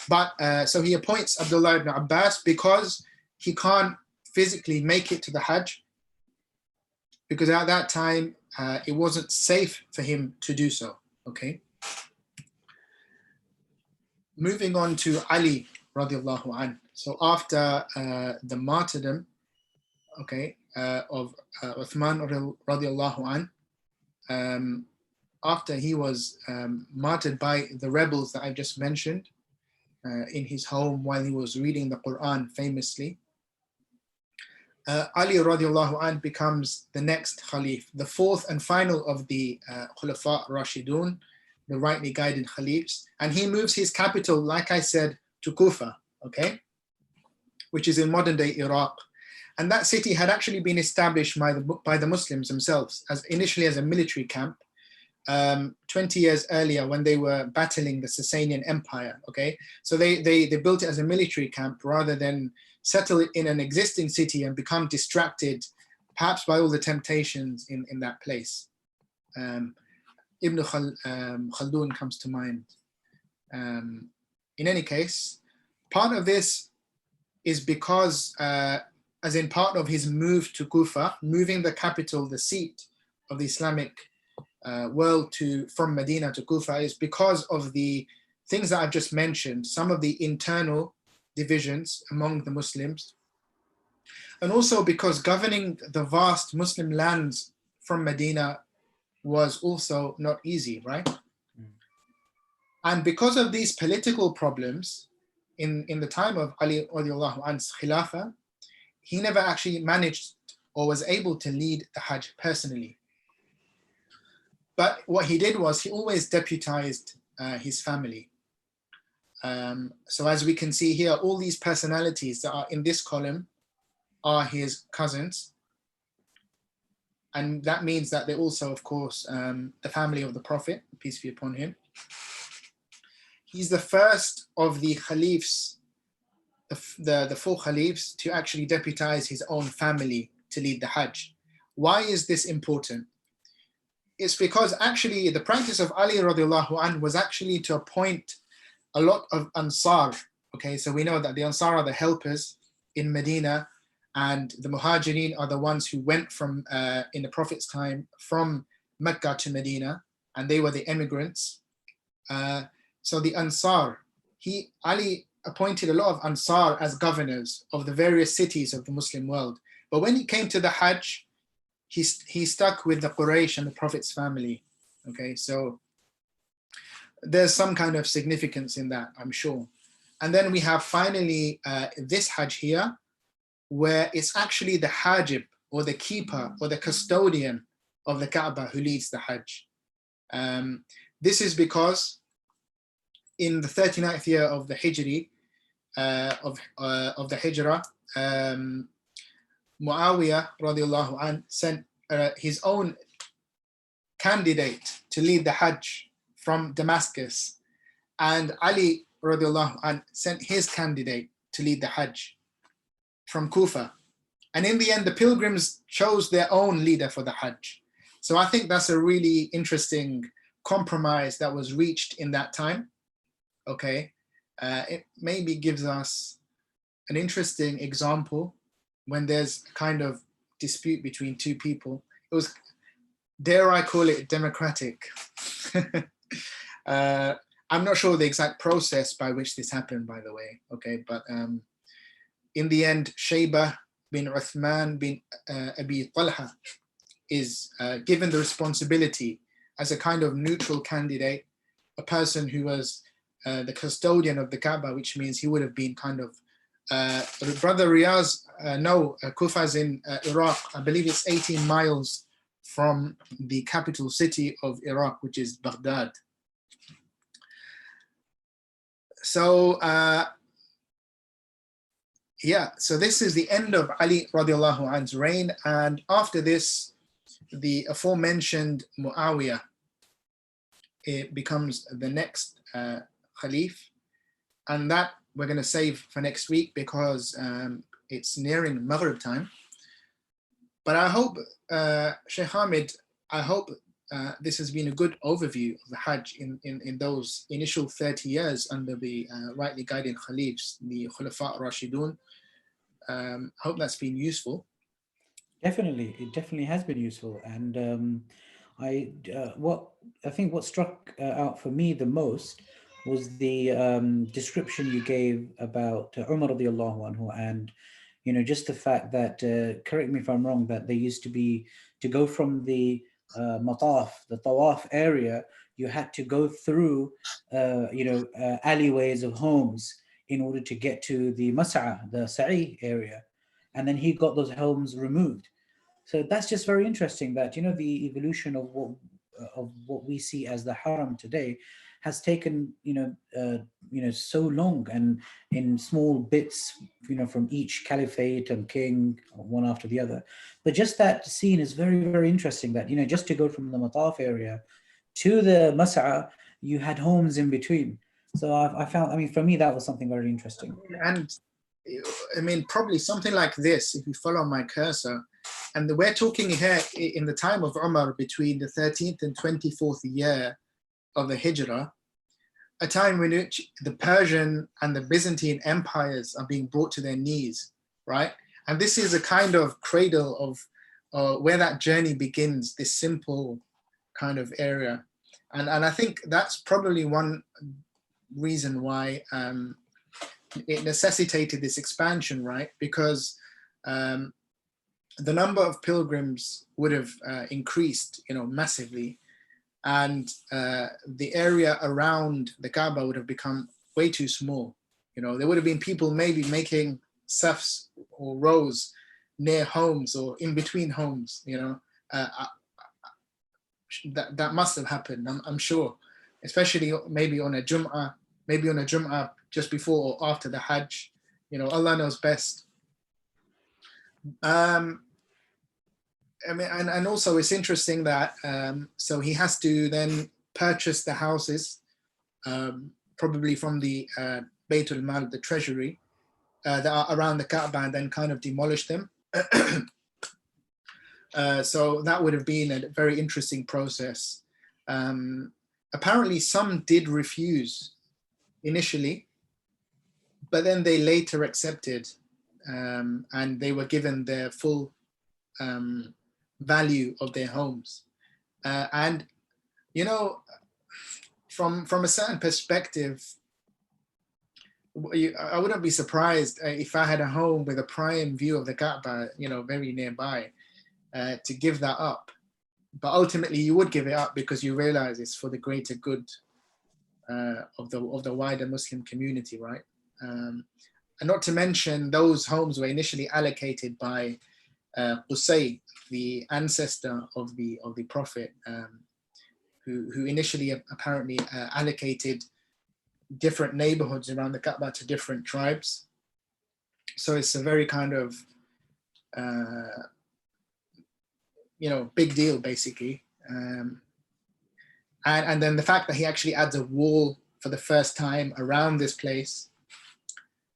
[SPEAKER 1] But so he appoints Abdullah ibn Abbas because he can't physically make it to the Hajj, because at that time it wasn't safe for him to do so. Okay. Moving on to Ali radiallahu anh. So after the martyrdom, okay, of Uthman radiallahu anh, after he was martyred by the rebels that I just mentioned in his home while he was reading the Quran famously, Ali radiallahu anh becomes the next Khalif, the fourth and final of the Khulafa Rashidun, the rightly guided Khalifs, and he moves his capital, like I said, to Kufa, okay, which is in modern day Iraq. And that city had actually been established by the Muslims themselves, as initially as a military camp, 20 years earlier when they were battling the Sasanian Empire, okay? So they built it as a military camp rather than settle it in an existing city and become distracted, perhaps by all the temptations in that place. Ibn Khaldun comes to mind. In any case, part of this is because, as in part of his move to Kufa, moving the capital, the seat of the Islamic world from Medina to Kufa, is because of the things that I've just mentioned, some of the internal divisions among the Muslims, and also because governing the vast Muslim lands from Medina was also not easy, right? And because of these political problems in the time of Ali radiallahu anhu's Khilafah, he never actually managed or was able to lead the Hajj personally. But what he did was he always deputized his family. So as we can see here, all these personalities that are in this column are his cousins. And that means that they're also, of course, the family of the Prophet, peace be upon him. He's the first of the Caliphs, the four Caliphs, to actually deputize his own family to lead the Hajj. Why is this important? It's because actually the practice of Ali radiallahu anh was actually to appoint a lot of Ansar. Okay, so we know that the Ansar are the helpers in Medina, and the Muhajirin are the ones who went from, in the Prophet's time, from Mecca to Medina, and they were the emigrants. So the Ansar, Ali appointed a lot of Ansar as governors of the various cities of the Muslim world. But when it came to the Hajj, he stuck with the Quraysh and the Prophet's family. Okay, so there's some kind of significance in that, I'm sure. And then we have finally this Hajj here, where it's actually the Hajib, or the keeper, or the custodian of the Kaaba who leads the Hajj. This is because in the 39th year of the Hijri, of the Hijrah, Muawiyah radiallahu anh sent his own candidate to lead the Hajj from Damascus, and Ali radiallahu anh sent his candidate to lead the Hajj from Kufa. And in the end, the pilgrims chose their own leader for the Hajj. So I think that's a really interesting compromise that was reached in that time. Okay, it maybe gives us an interesting example when there's a kind of dispute between two people. It was, dare I call it, democratic. I'm not sure the exact process by which this happened, by the way. Okay, but in the end, Shaybah bin Uthman bin Abi Talha, is given the responsibility as a kind of neutral candidate, a person who was the custodian of the Kaaba, which means he would have been kind of, Brother Riyaz, no, Kufa's in Iraq. I believe it's 18 miles from the capital city of Iraq, which is Baghdad. So, yeah, so this is the end of Ali radiallahu anhu's reign, and after this, the aforementioned Muawiyah, it becomes the next Khalif, and that we're going to save for next week because it's nearing Maghrib time. But I hope, Sheikh Hamid, I hope this has been a good overview of the Hajj in those initial 30 years under the rightly guided Khalifs, the Khulafa Rashidun. I hope that's been useful.
[SPEAKER 2] Definitely, it definitely has been useful, and I think what struck out for me the most was the description you gave about Umar radiallahu anhu, and just the fact that, correct me if I'm wrong, that they used to go from the mataf, the tawaf area, you had to go through alleyways of homes in order to get to the mas'a, the sa'i area, and then he got those homes removed. So that's just very interesting that the evolution of what we see as the haram today has taken so long, and in small bits from each caliphate and king, one after the other. But just that scene is very, very interesting, that just to go from the mataf area to the mas'a, you had homes in between. So I found, for me, that was something very interesting.
[SPEAKER 1] And probably something like this, if you follow my cursor, and we're talking here in the time of Umar, between the 13th and 24th year of the Hijrah, a time in which the Persian and the Byzantine empires are being brought to their knees, right? And this is a kind of cradle of where that journey begins, this simple kind of area. And I think that's probably one reason why it necessitated this expansion, right? Because the number of pilgrims would have increased, massively, and the area around the Kaaba would have become way too small. There would have been people maybe making safs or rows near homes or in between homes. That must have happened, I'm sure, especially maybe on a Jum'ah, just before or after the Hajj. Allah knows best. And also it's interesting that so he has to then purchase the houses, probably from the Baytul Mal, the treasury, that are around the Kaaba, and then kind of demolish them. So that would have been a very interesting process. Apparently some did refuse initially, but then they later accepted, and they were given their full value of their homes. And from a certain perspective, I wouldn't be surprised if I had a home with a prime view of the Kaaba, very nearby, to give that up. But ultimately you would give it up because you realize it's for the greater good of the wider Muslim community, right? And not to mention, those homes were initially allocated by Qusay, the ancestor of the Prophet, who initially apparently allocated different neighborhoods around the Kaaba to different tribes. So it's a very kind of big deal, basically. And then the fact that he actually adds a wall for the first time around this place.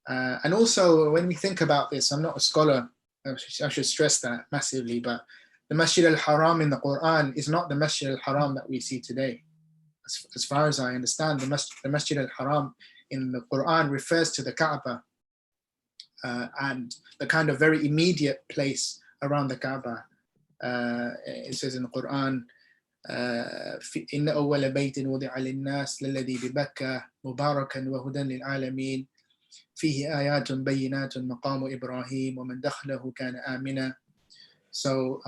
[SPEAKER 1] And also, when we think about this, I'm not a scholar, I should stress that massively, but the Masjid al-Haram in the Quran is not the Masjid al-Haram that we see today. As far as I understand, the Masjid al-Haram in the Quran refers to the Kaaba, and the kind of very immediate place around the Kaaba. It says in the Quran, إن أول بيت وضع للناس للذي ببكة مباركا وهدى للعالمين فيه آيات بينات مقام إبراهيم ومن دخله كان آمنا. So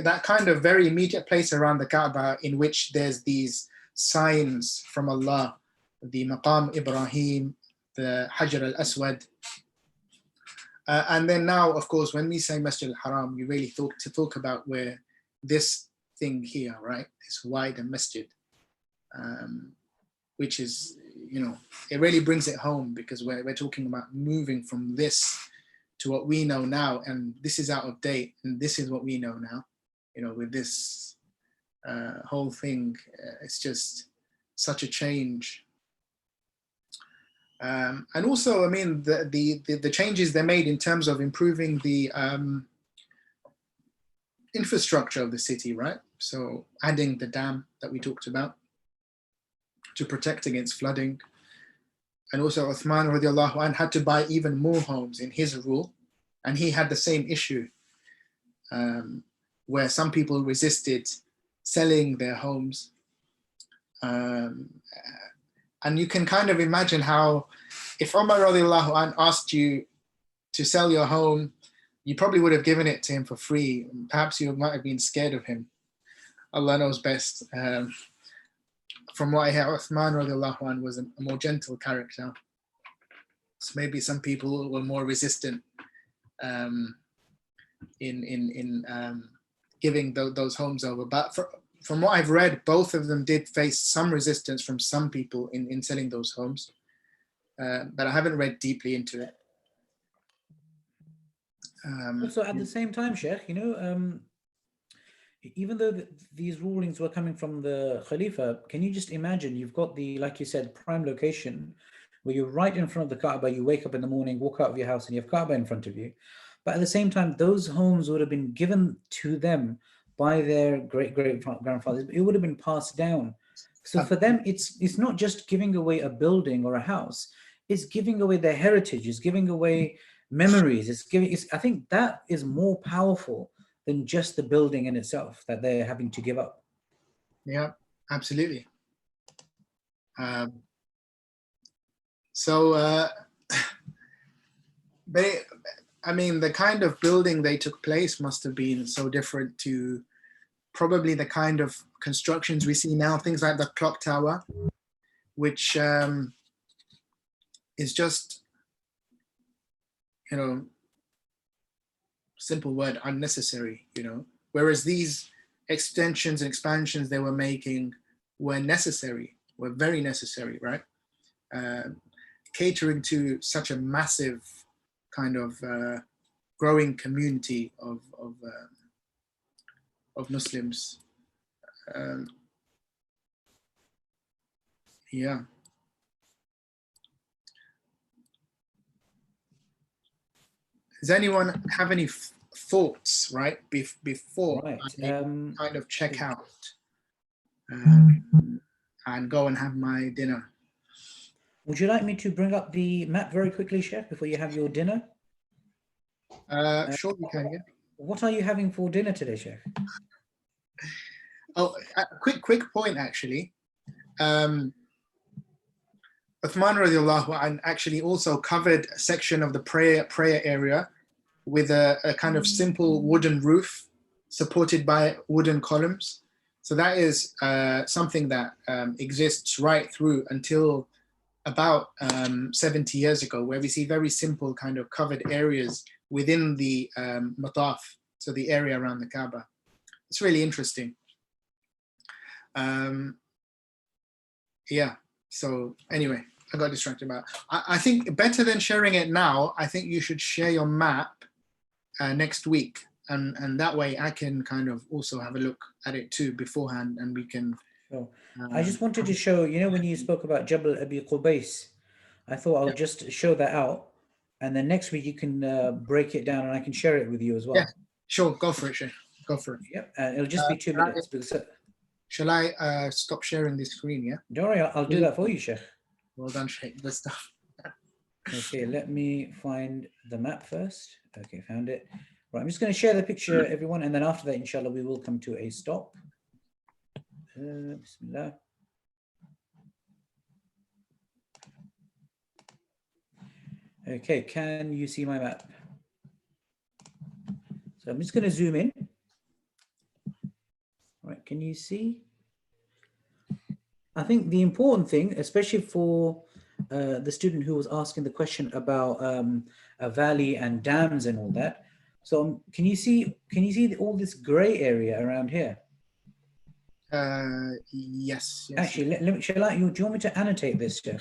[SPEAKER 1] that kind of very immediate place around the Kaaba in which there's these signs from Allah, the Maqam Ibrahim, the Hajar al-Aswad. And then now, of course, when we say Masjid al-Haram, you really talk about where this thing here, right, this wider masjid, which is, you know, it really brings it home, because we're talking about moving from this to what we know now, and this is out of date, and this is what we know now, you know, with this whole thing. It's just such a change. And also, I mean, the changes they made in terms of improving the infrastructure of the city, right? So adding the dam that we talked about to protect against flooding. And also Uthman radiallahu anh had to buy even more homes in his rule. And he had the same issue where some people resisted selling their homes. And you can kind of imagine how, if Umar radiallahu anh asked you to sell your home, you probably would have given it to him for free. Perhaps you might have been scared of him. Allah knows best. From what I hear, Uthman radiallahu anh was a more gentle character. So maybe some people were more resistant in giving those homes over. But from what I've read, both of them did face some resistance from some people in selling those homes. But I haven't read deeply into it.
[SPEAKER 2] Also, at the same time, Sheikh, you know, even though these rulings were coming from the Khalifa, can you just imagine, you've got the, like you said, prime location where you're right in front of the Kaaba, you wake up in the morning, walk out of your house and you have Kaaba in front of you. But at the same time, those homes would have been given to them by their great-great-grandfathers. It would have been passed down. So for them, it's not just giving away a building or a house, it's giving away their heritage, it's giving away memories, I think that is more powerful than just the building in itself that they're having to give up.
[SPEAKER 1] Yeah, absolutely. I mean, the kind of building they took place must have been so different to probably the kind of constructions we see now, things like the clock tower, which is just, you know, simple word, unnecessary, you know, whereas these extensions and expansions they were making were necessary, were very necessary, right? Catering to such a massive kind of growing community of Muslims. Yeah. Does anyone have any thoughts, right, before
[SPEAKER 2] Right.
[SPEAKER 1] I kind of check out and go and have my dinner?
[SPEAKER 2] Would you like me to bring up the map very quickly, Chef, before you have your dinner?
[SPEAKER 1] Sure, you can, yeah.
[SPEAKER 2] What are you having for dinner today, Chef?
[SPEAKER 1] Oh, quick point, actually. Uthman radiallahu anh actually also covered a section of the prayer area with a kind of simple wooden roof supported by wooden columns. So that is something that exists right through until about 70 years ago, where we see very simple kind of covered areas within the mataf, so the area around the Kaaba. It's really interesting. Yeah, so anyway, I got distracted about it. I think better than sharing it now, I think you should share your map next week. And that way I can kind of also have a look at it too beforehand, and we can...
[SPEAKER 2] Sure. I just wanted to show, you know, when you spoke about Jabal Abi Qubais, I thought I'll just show that out, and then next week you can break it down and I can share it with you as well.
[SPEAKER 1] Yeah, sure, go for it, Sheikh. Go for it.
[SPEAKER 2] Yep, and it'll just be 2 minutes.
[SPEAKER 1] Shall I stop sharing the screen, yeah?
[SPEAKER 2] Don't worry, I'll do that for you, Sheikh.
[SPEAKER 1] Well done, Sheikh. Good stuff.
[SPEAKER 2] Okay, let me find the map first. Okay, found it. Right, I'm just going to share the picture, everyone, and then after that, inshallah, we will come to a stop. Bismillah. Okay, can you see my map? So I'm just going to zoom in. Right, can you see? I think the important thing, especially for the student who was asking the question about a valley and dams and all that. So can you see all this gray area around here?
[SPEAKER 1] Yes.
[SPEAKER 2] Actually, do you want me to annotate this, Sheikh?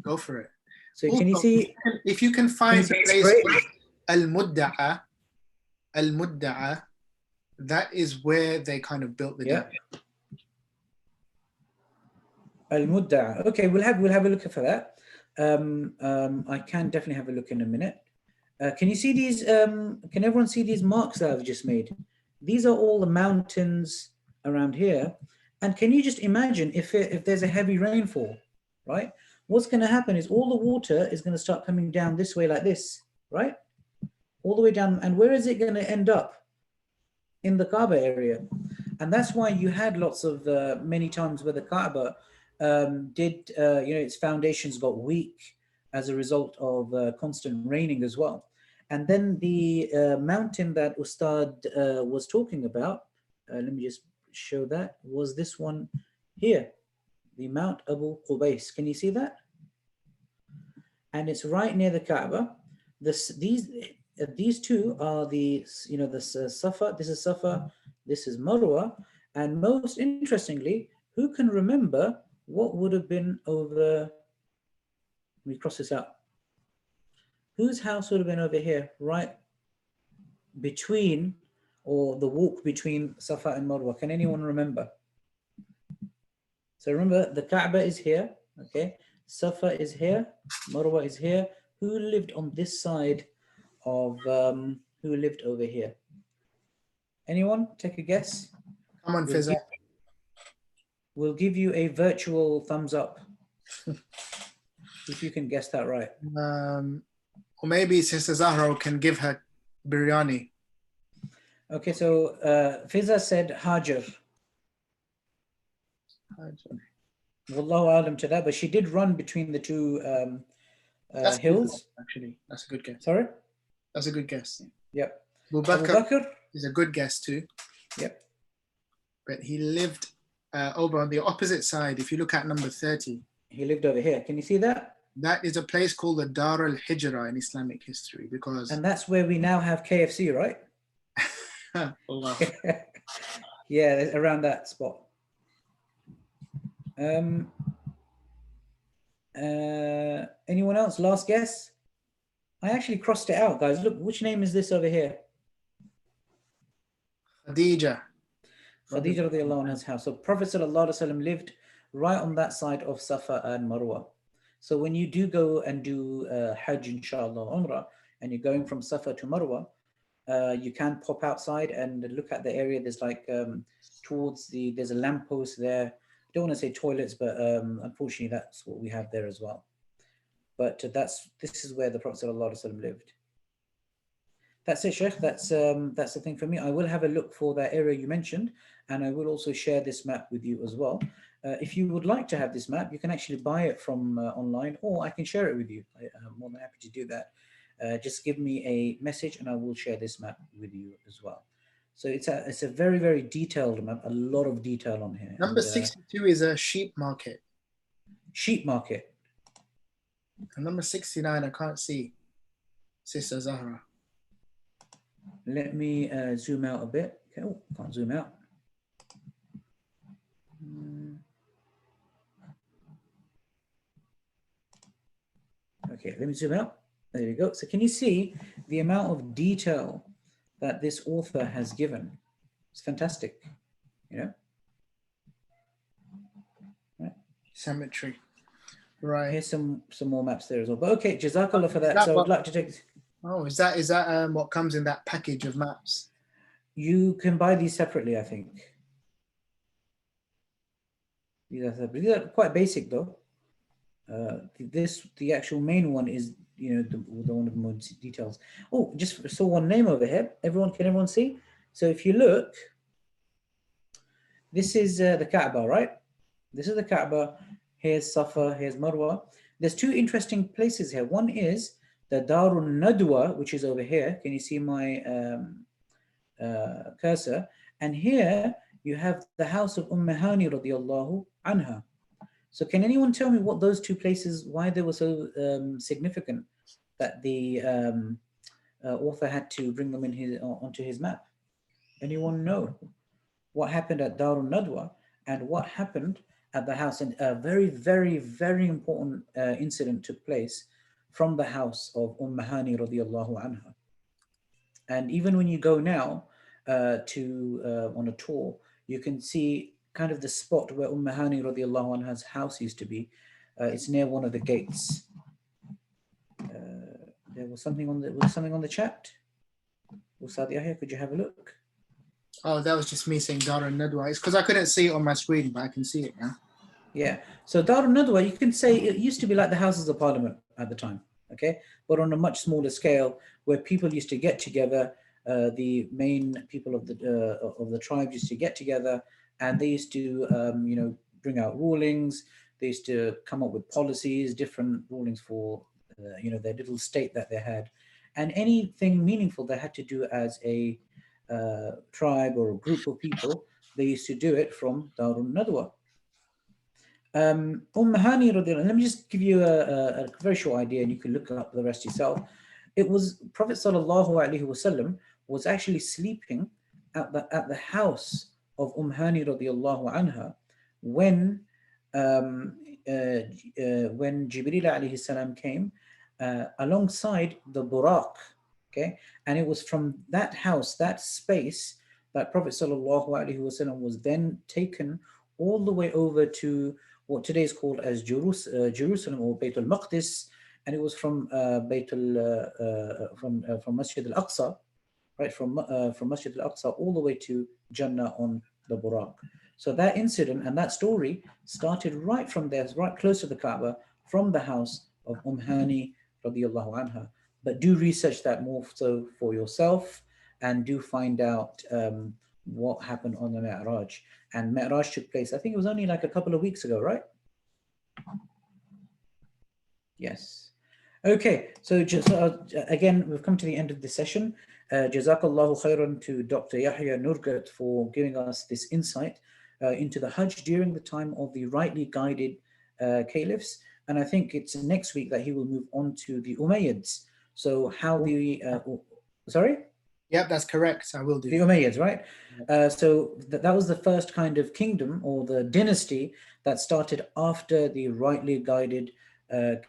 [SPEAKER 1] Go for it.
[SPEAKER 2] So
[SPEAKER 1] also,
[SPEAKER 2] can you see?
[SPEAKER 1] If you can find the place Al-Mudda'a, that is where they kind of built the dam.
[SPEAKER 2] Al-Mudda'a. Okay, we'll have a look for that. I can definitely have a look in a minute. Can you see these? Can everyone see these marks that I've just made? These are all the mountains around here. And can you just imagine if there's a heavy rainfall, right? What's going to happen is all the water is going to start coming down this way like this, right? All the way down. And where is it going to end up? In the Kaaba area. And that's why you had lots of, many times where the Kaaba its foundations got weak as a result of constant raining as well. And then the mountain that Ustad was talking about, let me just show that, was this one here, the Mount Abu Qubais. Can you see that? And it's right near the Kaaba. These two are this is Safa, this is Marwa. And most interestingly, who can remember what would have been over, let me cross this out. Whose house would have been over here, right between, or the walk between Safa and Marwa? Can anyone remember? So remember, the Kaaba is here, okay? Safa is here, Marwa is here. Who lived on this side of, who lived over here? Anyone take a guess?
[SPEAKER 1] Come on, Fizza.
[SPEAKER 2] We'll give you a virtual thumbs up if you can guess that right.
[SPEAKER 1] Or maybe Sister Zahra can give her biryani.
[SPEAKER 2] Okay, so Fizza said Hajar. Wallahu alam to that, but she did run between the two hills.
[SPEAKER 1] Actually, that's a good guess.
[SPEAKER 2] Sorry?
[SPEAKER 1] That's a good guess.
[SPEAKER 2] Yep.
[SPEAKER 1] Abu Bakr is a good guess too.
[SPEAKER 2] Yep.
[SPEAKER 1] But he lived over on the opposite side. If you look at number 30.
[SPEAKER 2] He lived over here. Can you see that?
[SPEAKER 1] That is a place called the Dar al-Hijra in Islamic history, because...
[SPEAKER 2] And that's where we now have KFC, right?
[SPEAKER 1] Oh, wow.
[SPEAKER 2] Yeah, around that spot. Anyone else? Last guess? I actually crossed it out, guys. Look, which name is this over here?
[SPEAKER 1] Khadija.
[SPEAKER 2] Khadija radiallahu anha's house. So Prophet sallallahu alaihi wasallam lived right on that side of Safa and Marwa. So when you do go and do Hajj, inshallah, Umrah, and you're going from Safa to Marwa, you can pop outside and look at the area. There's like there's a lamppost there. I don't want to say toilets, but unfortunately that's what we have there as well. But this is where the Prophet ﷺ lived. That's it, Sheikh. That's the thing for me. I will have a look for that area you mentioned, and I will also share this map with you as well. If you would like to have this map, you can actually buy it from online, or I can share it with you. I'm more than happy to do that. Just give me a message, and I will share this map with you as well. So it's a very, very detailed map. A lot of detail on here.
[SPEAKER 1] Number 62 is a sheep market.
[SPEAKER 2] Sheep market.
[SPEAKER 1] And number 69, I can't see. Sister Zahra.
[SPEAKER 2] Let me zoom out a bit. Okay, oh, can't zoom out. Okay, let me zoom out. There you go. So can you see the amount of detail that this author has given? It's fantastic, you know? Right.
[SPEAKER 1] Cemetery. Right.
[SPEAKER 2] Here's some more maps there as well. But okay, Jazakallah for that. So I'd like to take...
[SPEAKER 1] Oh, is that what comes in that package of maps?
[SPEAKER 2] You can buy these separately, I think. These are quite basic though. The actual main one is, you know, the one with more details. Oh, just saw one name over here. Can everyone see? So if you look, this is the Kaaba, right? This is the Kaaba. Here's Safa, here's Marwa. There's two interesting places here. One is the Darun Nadwa, which is over here. Can you see my cursor? And here you have the house of Hani radiallahu anha. So can anyone tell me what those two places, why they were so significant that the author had to bring them in onto his map? Anyone know what happened at Darun Nadwa and what happened at the house? And a very, very, very important incident took place from the house of Hani radiallahu anha. And even when you go now on a tour, you can see kind of the spot where Hani radiallahu anha's house used to be. It's near one of the gates. There was something on the chat. Ustad Yahya, could you have a look?
[SPEAKER 1] Oh, that was just me saying Darun Nadwa. It's because I couldn't see it on my screen, but I can see it now.
[SPEAKER 2] Yeah. So Darun Nadwa, you can say it used to be like the Houses of Parliament at the time, okay? But on a much smaller scale, where people used to get together, the main people of the tribe used to get together, and they used to, bring out rulings. They used to come up with policies, different rulings for, their little state that they had, and anything meaningful they had to do as a tribe or a group of people, they used to do it from Darun Nadwa. Hani, let me just give you a very short idea, and you can look up the rest yourself. It was Prophet sallallahu alaihi wasallam was actually sleeping at the house of Hani radiallahu anha when Jibril alayhi salam came alongside the Buraq, okay, and it was from that house, that space, that Prophet sallallahu alaihi wasallam was then taken all the way over to what today is called as Jerusalem or Bayt al-Maqdis, and it was from from Masjid al-Aqsa, right, from Masjid al-Aqsa all the way to Jannah on the Buraq. So that incident and that story started right from there, right close to the Kaaba, from the house of Hani radiallahu anha. But do research that more so for yourself, and do find out what happened on the Mi'raj. And Mi'raj took place, I think it was only like a couple of weeks ago, right? Yes. Okay, so just again, we've come to the end of the session. Jazakallahu khairan to Dr. Yahya Nurgat for giving us this insight into the Hajj during the time of the rightly guided Caliphs. And I think it's next week that he will move on to the Umayyads. So how the, sorry?
[SPEAKER 1] Yep, that's correct. I will do.
[SPEAKER 2] The Umayyads, right? So that was the first kind of kingdom or the dynasty that started after the rightly guided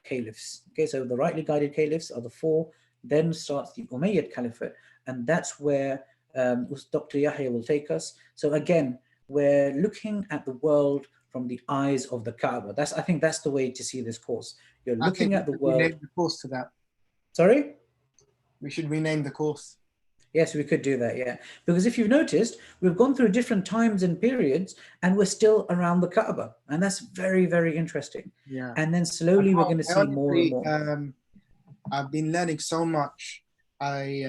[SPEAKER 2] Caliphs. Okay, so the rightly guided Caliphs are the four, then starts the Umayyad Caliphate, and that's where Dr. Yahya will take us. So again, we're looking at the world from the eyes of the Kaaba. I think that's the way to see this course. You're looking at the world.
[SPEAKER 1] Rename the course to that.
[SPEAKER 2] Sorry?
[SPEAKER 1] We should rename the course.
[SPEAKER 2] Yes, we could do that, yeah. Because if you've noticed, we've gone through different times and periods, and we're still around the Kaaba. And that's very, very interesting.
[SPEAKER 1] Yeah.
[SPEAKER 2] And then slowly we're going to see more and more.
[SPEAKER 1] I've been learning so much. I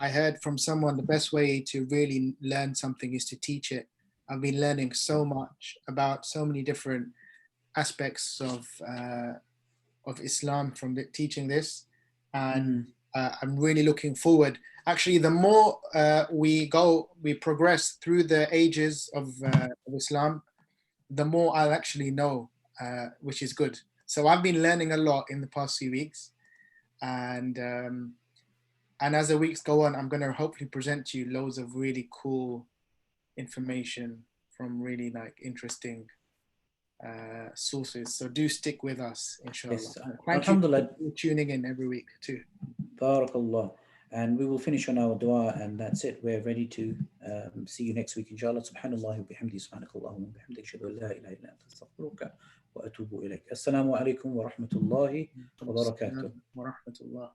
[SPEAKER 1] heard from someone the best way to really learn something is to teach it. I've been learning so much about so many different aspects of Islam from teaching this. And I'm really looking forward. Actually, the more we progress through the ages of Islam, the more I'll actually know, which is good. So I've been learning a lot in the past few weeks, and as the weeks go on, I'm going to hopefully present to you loads of really cool information from really like interesting sources. So do stick with us, inshallah.
[SPEAKER 2] Yes.
[SPEAKER 1] Thank you for tuning in every week too.
[SPEAKER 2] Barakallah. And we will finish on our dua, and that's it. We're ready to see you next week, inshallah. Subhanallah wa bihamdi, subhanakallahumma wa bihamdik, ashhadu an la ilaha illa anta, astaghfiruka wa atubu ilayk. Assalamu alaikum wa rahmatullahi wa barakatuh.
[SPEAKER 1] Wa rahmatullah.